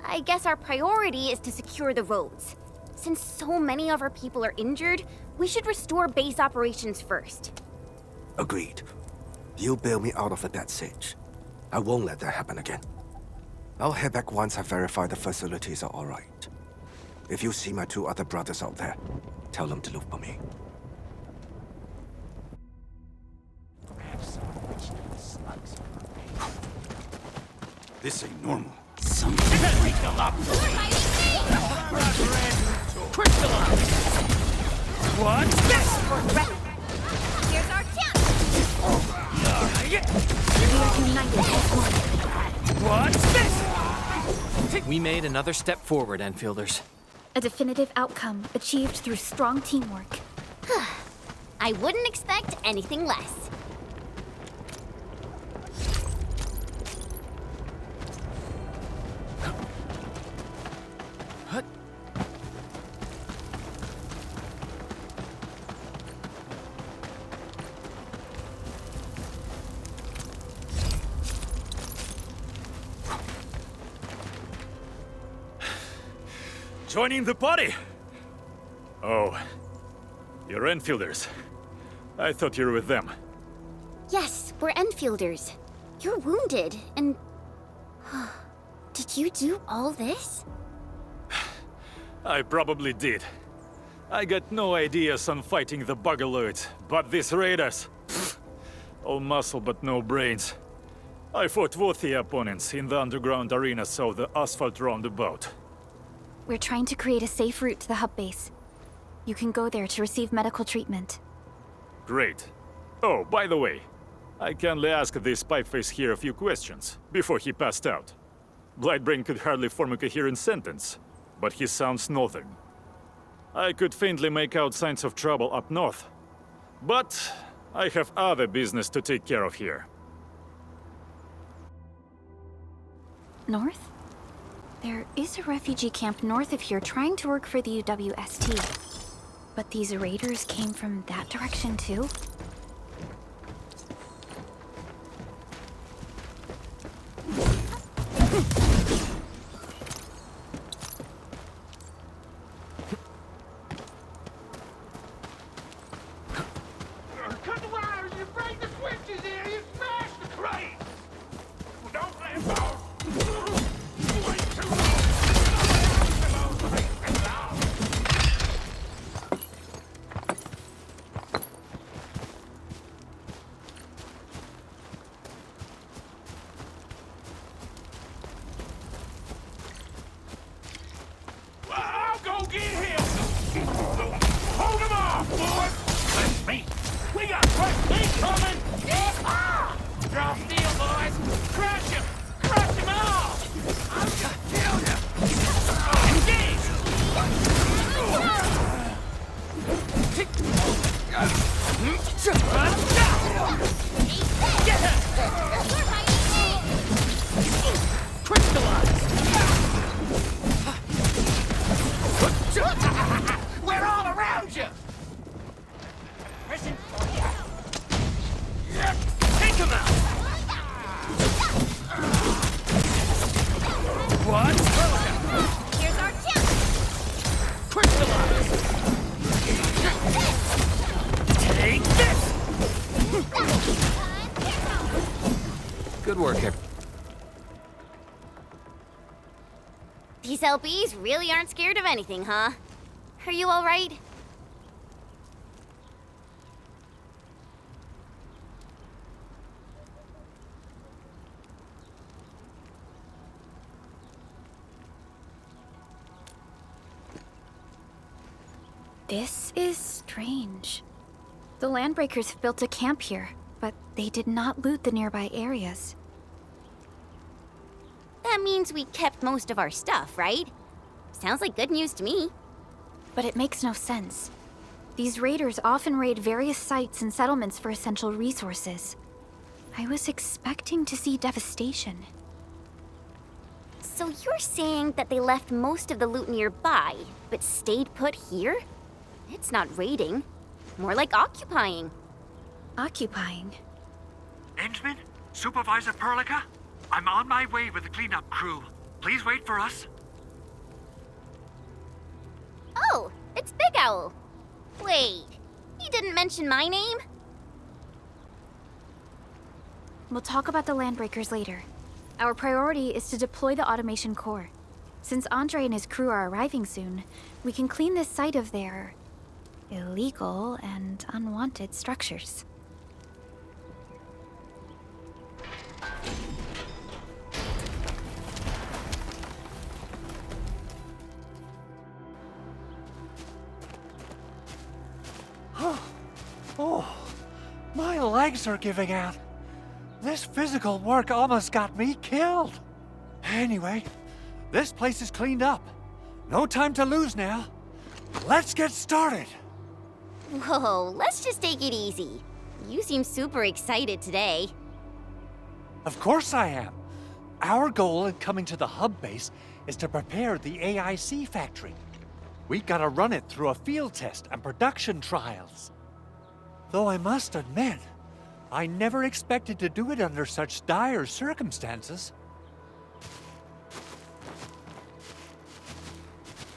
I guess our priority is to secure the roads. Since so many of our people are injured, we should restore base operations first. Agreed. You bail me out of a bad sitch. I won't let that happen again. I'll head back once I verify the facilities are all right. If you see my 2 other brothers out there, tell them to look for me. This ain't normal. Something freak them up! Crystallize! What's this? Here's our chance! We are united as one. What's this? We made another step forward, Enfielders. A definitive outcome achieved through strong teamwork. I wouldn't expect anything less. Joining the party? Oh, you're Enfielders. I thought you were with them. Yes, we're Enfielders. You're wounded, and... Did you do all this? I probably did. I got no ideas on fighting the bugaloids, but these raiders... pfft, all muscle but no brains. I fought worthy opponents in the underground arenas of the asphalt roundabout. We're trying to create a safe route to the hub base. You can go there to receive medical treatment. Great. Oh, by the way, I kindly asked this pipeface here a few questions before he passed out. Blightbrain could hardly form a coherent sentence, but he sounds northern. I could faintly make out signs of trouble up north, but I have other business to take care of here. North? There is a refugee camp north of here trying to work for the UWST. But these raiders came from that direction too? Cut the wires, you break the switches here, you smash the crate! Don't let him go! Wait too long! I'll go get him! Hold him off, boys! That's me! We got fresh meat coming! Drop steel, boys! Crush him! Crush him all! I'm gonna kill him! Engage! Get him! Crystallize! We're all around you! Prison for you! Take him out! What? Here's our chance! Crystallize! Take this! Good work, everyone. These LBs really aren't scared of anything, huh? Are you all right? This is strange. The Landbreakers have built a camp here, but they did not loot the nearby areas. That means we kept most of our stuff, right? Sounds like good news to me. But it makes no sense. These raiders often raid various sites and settlements for essential resources. I was expecting to see devastation. So you're saying that they left most of the loot nearby, but stayed put here? It's not raiding. More like occupying. Occupying? Endman? Supervisor Perlica? I'm on my way with the cleanup crew. Please wait for us. Oh, it's Big Owl. Wait, he didn't mention my name? We'll talk about the Landbreakers later. Our priority is to deploy the automation core. Since Andre and his crew are arriving soon, we can clean this site of their illegal and unwanted structures. Oh, my legs are giving out. This physical work almost got me killed. Anyway, this place is cleaned up. No time to lose now. Let's get started. Whoa, let's just take it easy. You seem super excited today. Of course I am. Our goal in coming to the hub base is to prepare the AIC factory. We gotta run it through a field test and production trials. Though I must admit, I never expected to do it under such dire circumstances.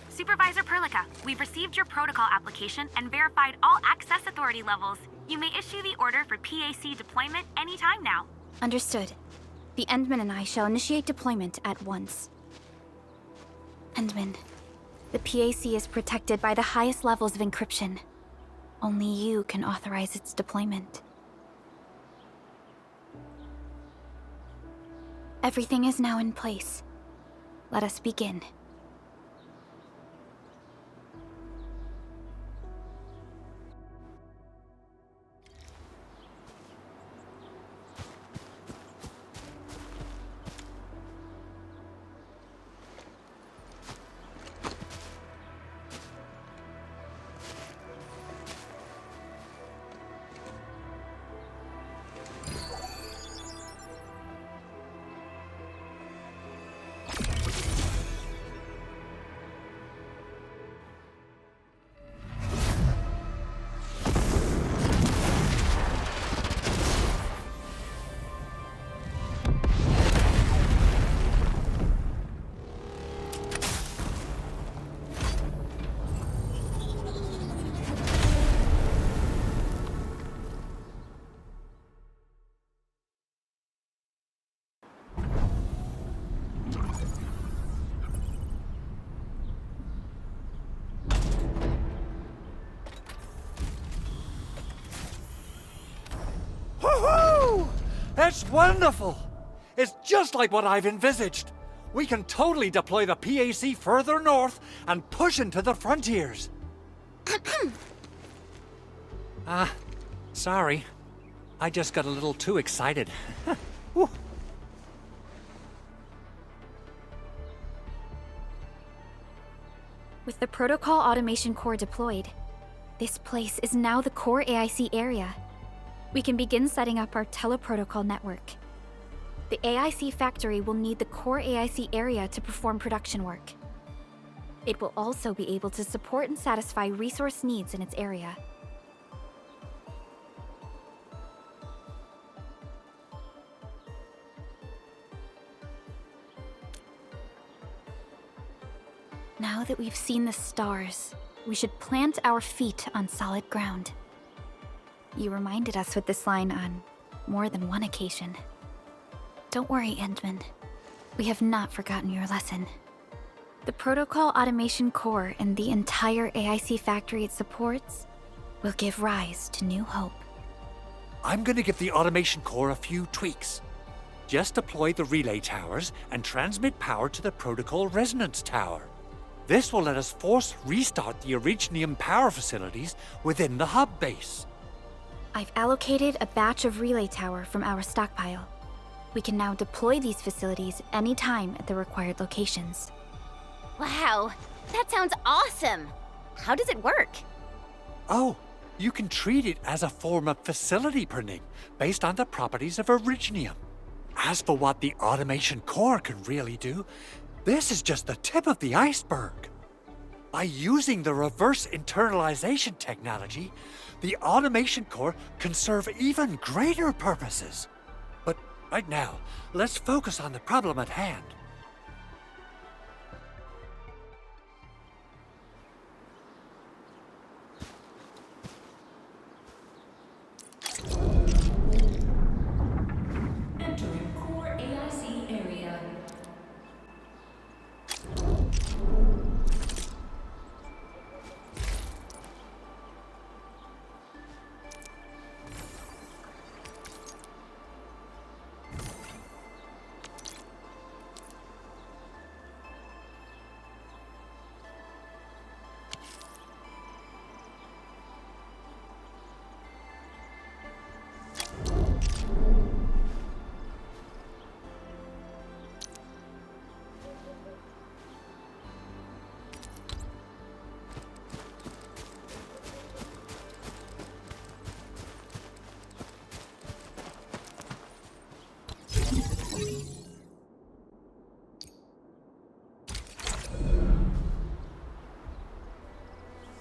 Supervisor Perlica, we've received your protocol application and verified all access authority levels. You may issue the order for PAC deployment anytime now. Understood. The Endman and I shall initiate deployment at once. Endman, The PAC is protected by the highest levels of encryption. Only you can authorize its deployment. Everything is now in place. Let us begin. Woohoo! It's wonderful! It's just like what I've envisaged. We can totally deploy the PAC further north and push into the frontiers. Sorry. I just got a little too excited. Whew. With the Protocol Automation Core deployed, this place is now the core AIC area. We can begin setting up our teleprotocol network. The AIC factory will need the core AIC area to perform production work. It will also be able to support and satisfy resource needs in its area. Now that we've seen the stars, we should plant our feet on solid ground. You reminded us with this line on more than one occasion. Don't worry, Endman. We have not forgotten your lesson. The Protocol Automation Core and the entire AIC factory it supports will give rise to new hope. I'm gonna give the Automation Core a few tweaks. Just deploy the relay towers and transmit power to the Protocol Resonance Tower. This will let us force restart the Originium power facilities within the hub base. I've allocated a batch of relay tower from our stockpile. We can now deploy these facilities anytime at the required locations. Wow, that sounds awesome! How does it work? Oh, you can treat it as a form of facility printing based on the properties of Originium. As for what the Automation Core can really do, this is just the tip of the iceberg. By using the reverse internalization technology, the Automation Core can serve even greater purposes. But right now, let's focus on the problem at hand. Entering core AIC area.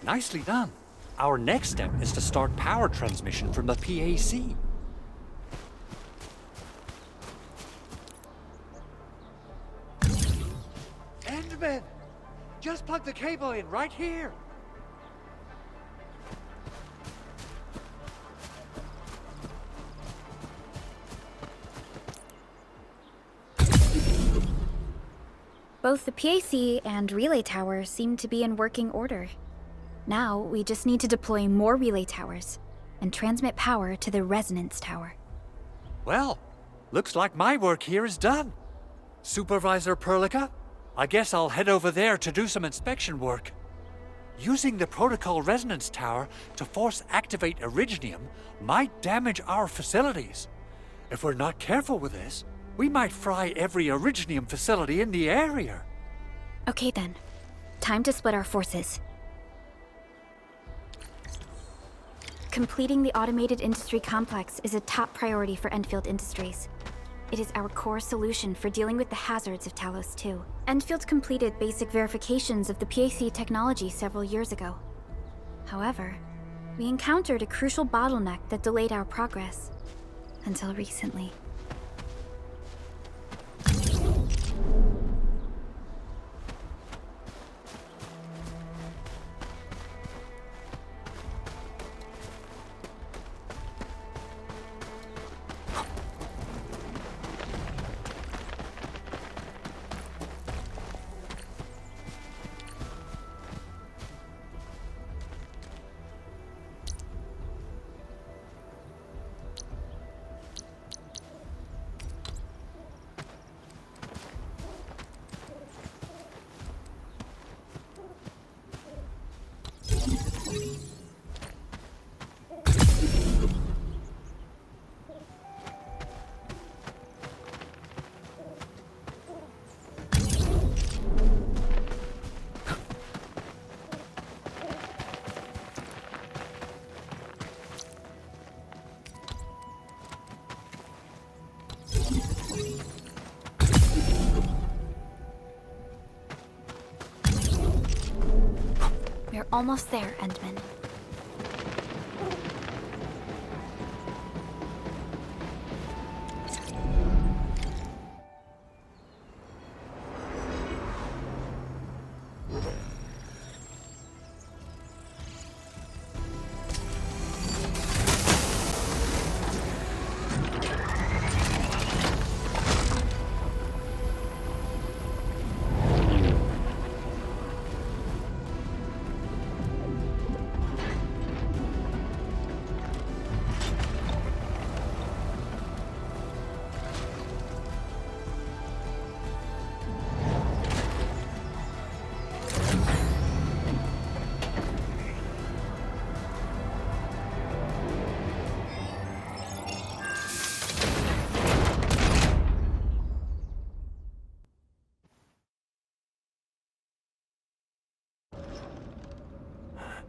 Nicely done. Our next step is to start power transmission from the PAC. Endman! Just plug the cable in right here. Both the PAC and relay tower seem to be in working order. Now, we just need to deploy more relay towers and transmit power to the resonance tower. Well, looks like my work here is done. Supervisor Perlica, I guess I'll head over there to do some inspection work. Using the protocol resonance tower to force activate Originium might damage our facilities. If we're not careful with this, we might fry every Originium facility in the area. Okay then. Time to split our forces. Completing the automated industry complex is a top priority for Endfield Industries. It is our core solution for dealing with the hazards of Talos-II. Endfield completed basic verifications of the PAC technology several years ago. However, we encountered a crucial bottleneck that delayed our progress. Until recently. We're almost there, Endman.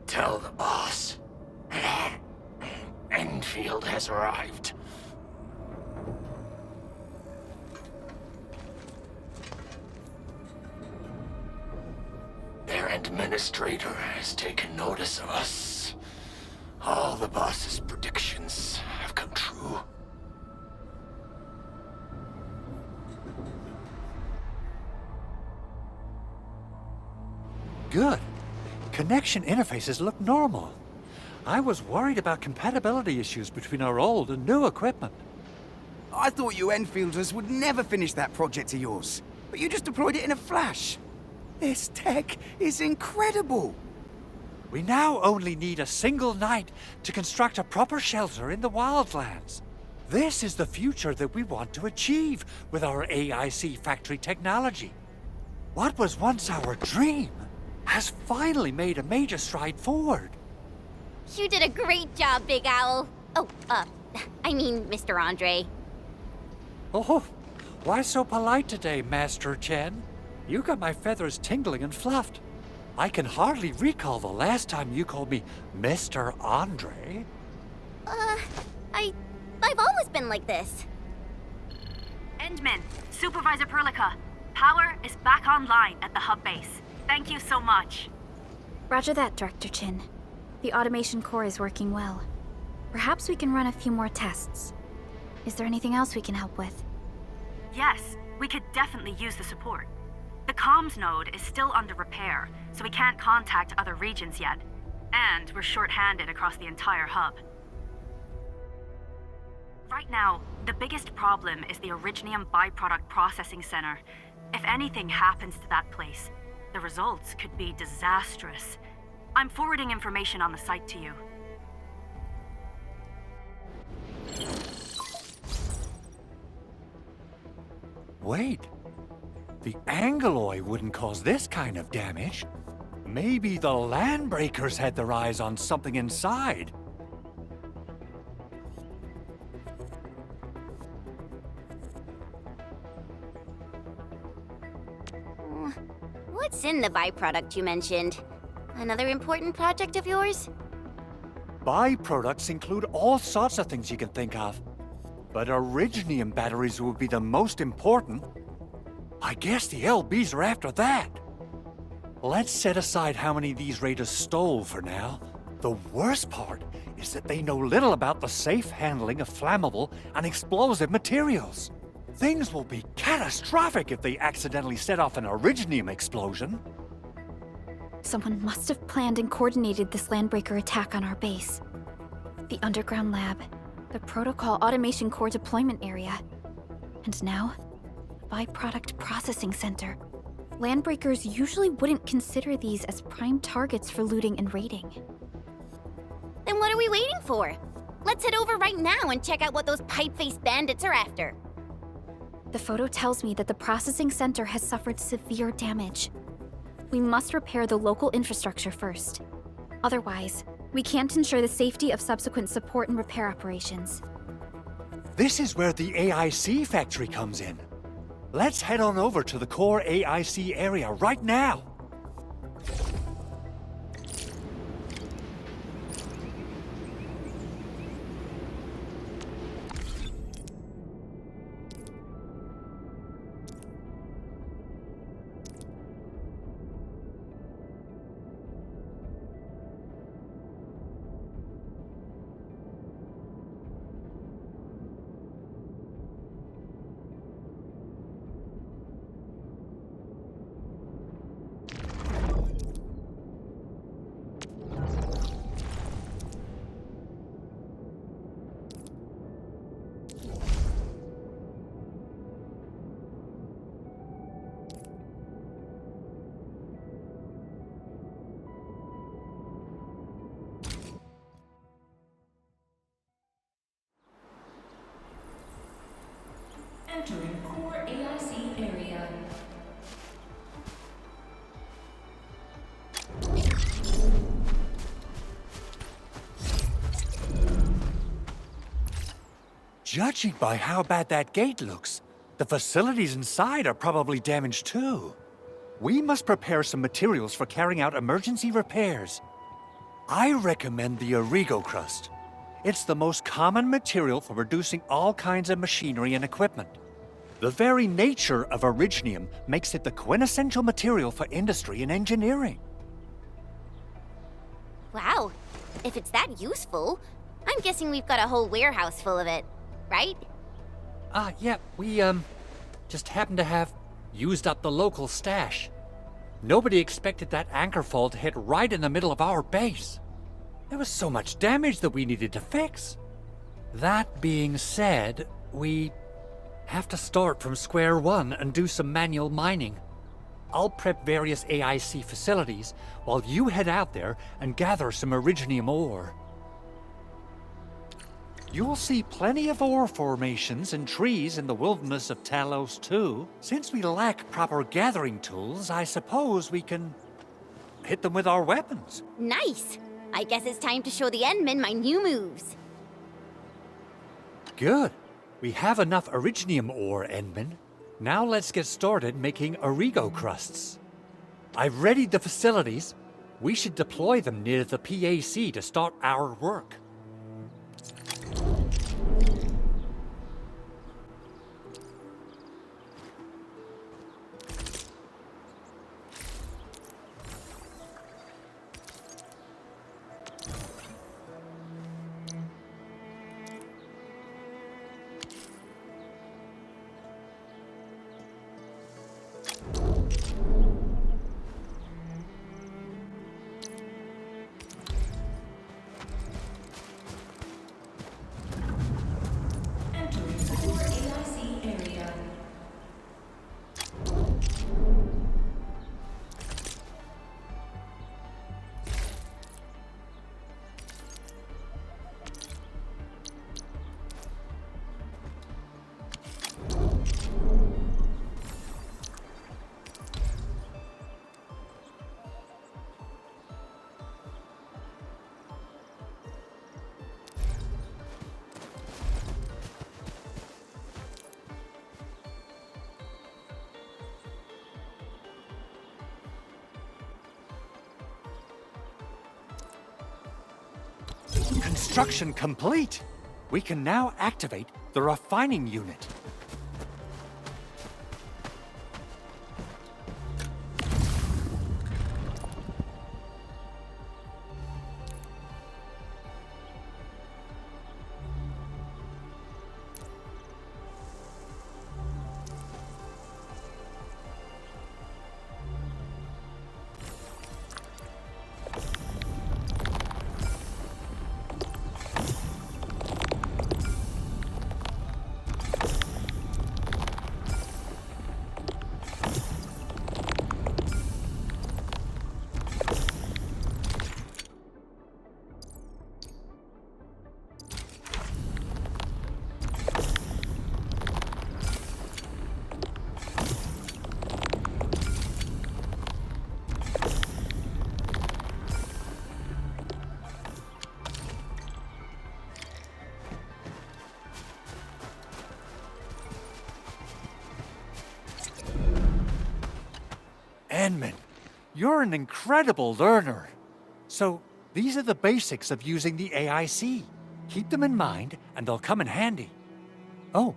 Tell the boss. Endfield has arrived. Their administrator has taken notice of us. All the boss's predictions have come true. Good. Connection interfaces look normal. I was worried about compatibility issues between our old and new equipment. I thought you Enfielders would never finish that project of yours, but you just deployed it in a flash. This tech is incredible. We now only need a single night to construct a proper shelter in the wildlands. This is the future that we want to achieve with our AIC factory technology. What was once our dream has finally made a major stride forward. You did a great job, Big Owl. Oh, I mean, Mr. Andre. Oh, why so polite today, Master Chen? You got my feathers tingling and fluffed. I can hardly recall the last time you called me Mr. Andre. I've always been like this. Endman, Supervisor Perlica, power is back online at the hub base. Thank you so much. Roger that, Director Chin. The automation core is working well. Perhaps we can run a few more tests. Is there anything else we can help with? Yes, we could definitely use the support. The comms node is still under repair, so we can't contact other regions yet. And we're short-handed across the entire hub. Right now, the biggest problem is the Originium byproduct processing center. If anything happens to that place, the results could be disastrous. I'm forwarding information on the site to you. Wait. The Angeloi wouldn't cause this kind of damage. Maybe the Landbreakers had their eyes on something inside. What's in the byproduct you mentioned? Another important project of yours? Byproducts include all sorts of things you can think of. But Originium batteries would be the most important. I guess the LBs are after that. Let's set aside how many these raiders stole for now. The worst part is that they know little about the safe handling of flammable and explosive materials. Things will be catastrophic if they accidentally set off an Originium explosion. Someone must have planned and coordinated this Landbreaker attack on our base. The underground lab, the Protocol Automation Core deployment area, and now, the Byproduct Processing Center. Landbreakers usually wouldn't consider these as prime targets for looting and raiding. Then what are we waiting for? Let's head over right now and check out what those pipe-faced bandits are after. The photo tells me that the processing center has suffered severe damage. We must repair the local infrastructure first. Otherwise, we can't ensure the safety of subsequent support and repair operations. This is where the AIC factory comes in. Let's head on over to the core AIC area right now. Entering core AIC area. Judging by how bad that gate looks, the facilities inside are probably damaged too. We must prepare some materials for carrying out emergency repairs. I recommend the Origo crust. It's the most common material for producing all kinds of machinery and equipment. The very nature of Originium makes it the quintessential material for industry and engineering. Wow, if it's that useful, I'm guessing we've got a whole warehouse full of it, right? Yeah, we, just happen to have used up the local stash. Nobody expected that anchor fall to hit right in the middle of our base. There was so much damage that we needed to fix. That being said, we have to start from square one and do some manual mining. I'll prep various AIC facilities while you head out there and gather some Originium ore. You'll see plenty of ore formations and trees in the wilderness of Talos-II. Since we lack proper gathering tools, I suppose we can hit them with our weapons. Nice! I guess it's time to show the Endmen my new moves. Good. We have enough Originium ore, Endman. Now let's get started making Origo crusts. I've readied the facilities. We should deploy them near the PAC to start our work. Construction complete. We can now activate the refining unit. Endman, you're an incredible learner. So, these are the basics of using the AIC. Keep them in mind, and they'll come in handy. Oh,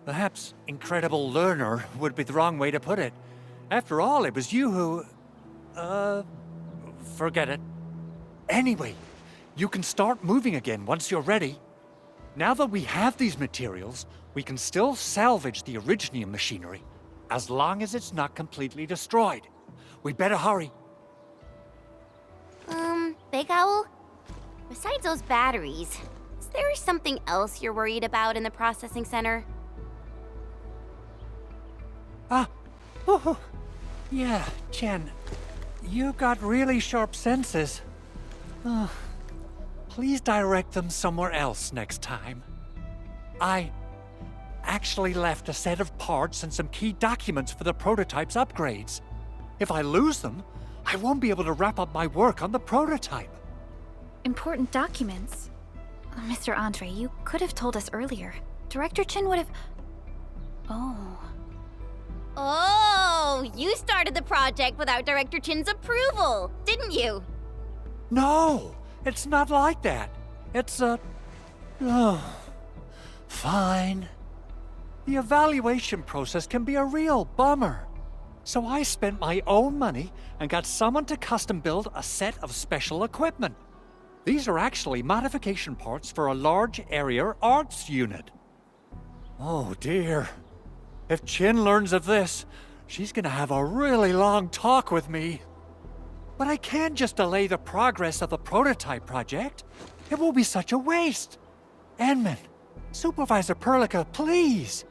perhaps incredible learner would be the wrong way to put it. After all, it was you who... forget it. Anyway, you can start moving again once you're ready. Now that we have these materials, we can still salvage the Originium machinery, as long as it's not completely destroyed. We better hurry. Big Owl? Besides those batteries, is there something else you're worried about in the processing center? Yeah, Chen. You got really sharp senses. Please direct them somewhere else next time. I actually left a set of parts and some key documents for the prototype's upgrades. If I lose them, I won't be able to wrap up my work on the prototype. Important documents? Mr. Andre, you could have told us earlier. Director Chen would have... Oh, you started the project without Director Chin's approval, didn't you? No, it's not like that. It's fine. The evaluation process can be a real bummer. So I spent my own money and got someone to custom build a set of special equipment. These are actually modification parts for a large area arts unit. Oh dear. If Chin learns of this, she's gonna have a really long talk with me. But I can't just delay the progress of the prototype project. It will be such a waste. Endman, Supervisor Perlica, please.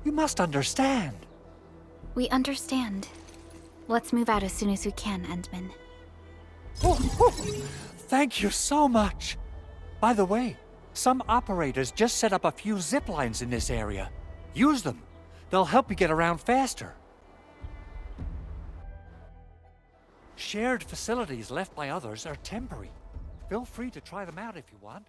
You must understand. We understand. Let's move out as soon as we can, Endman. Thank you so much. By the way, some operators just set up a few zip lines in this area. Use them. They'll help you get around faster. Shared facilities left by others are temporary. Feel free to try them out if you want.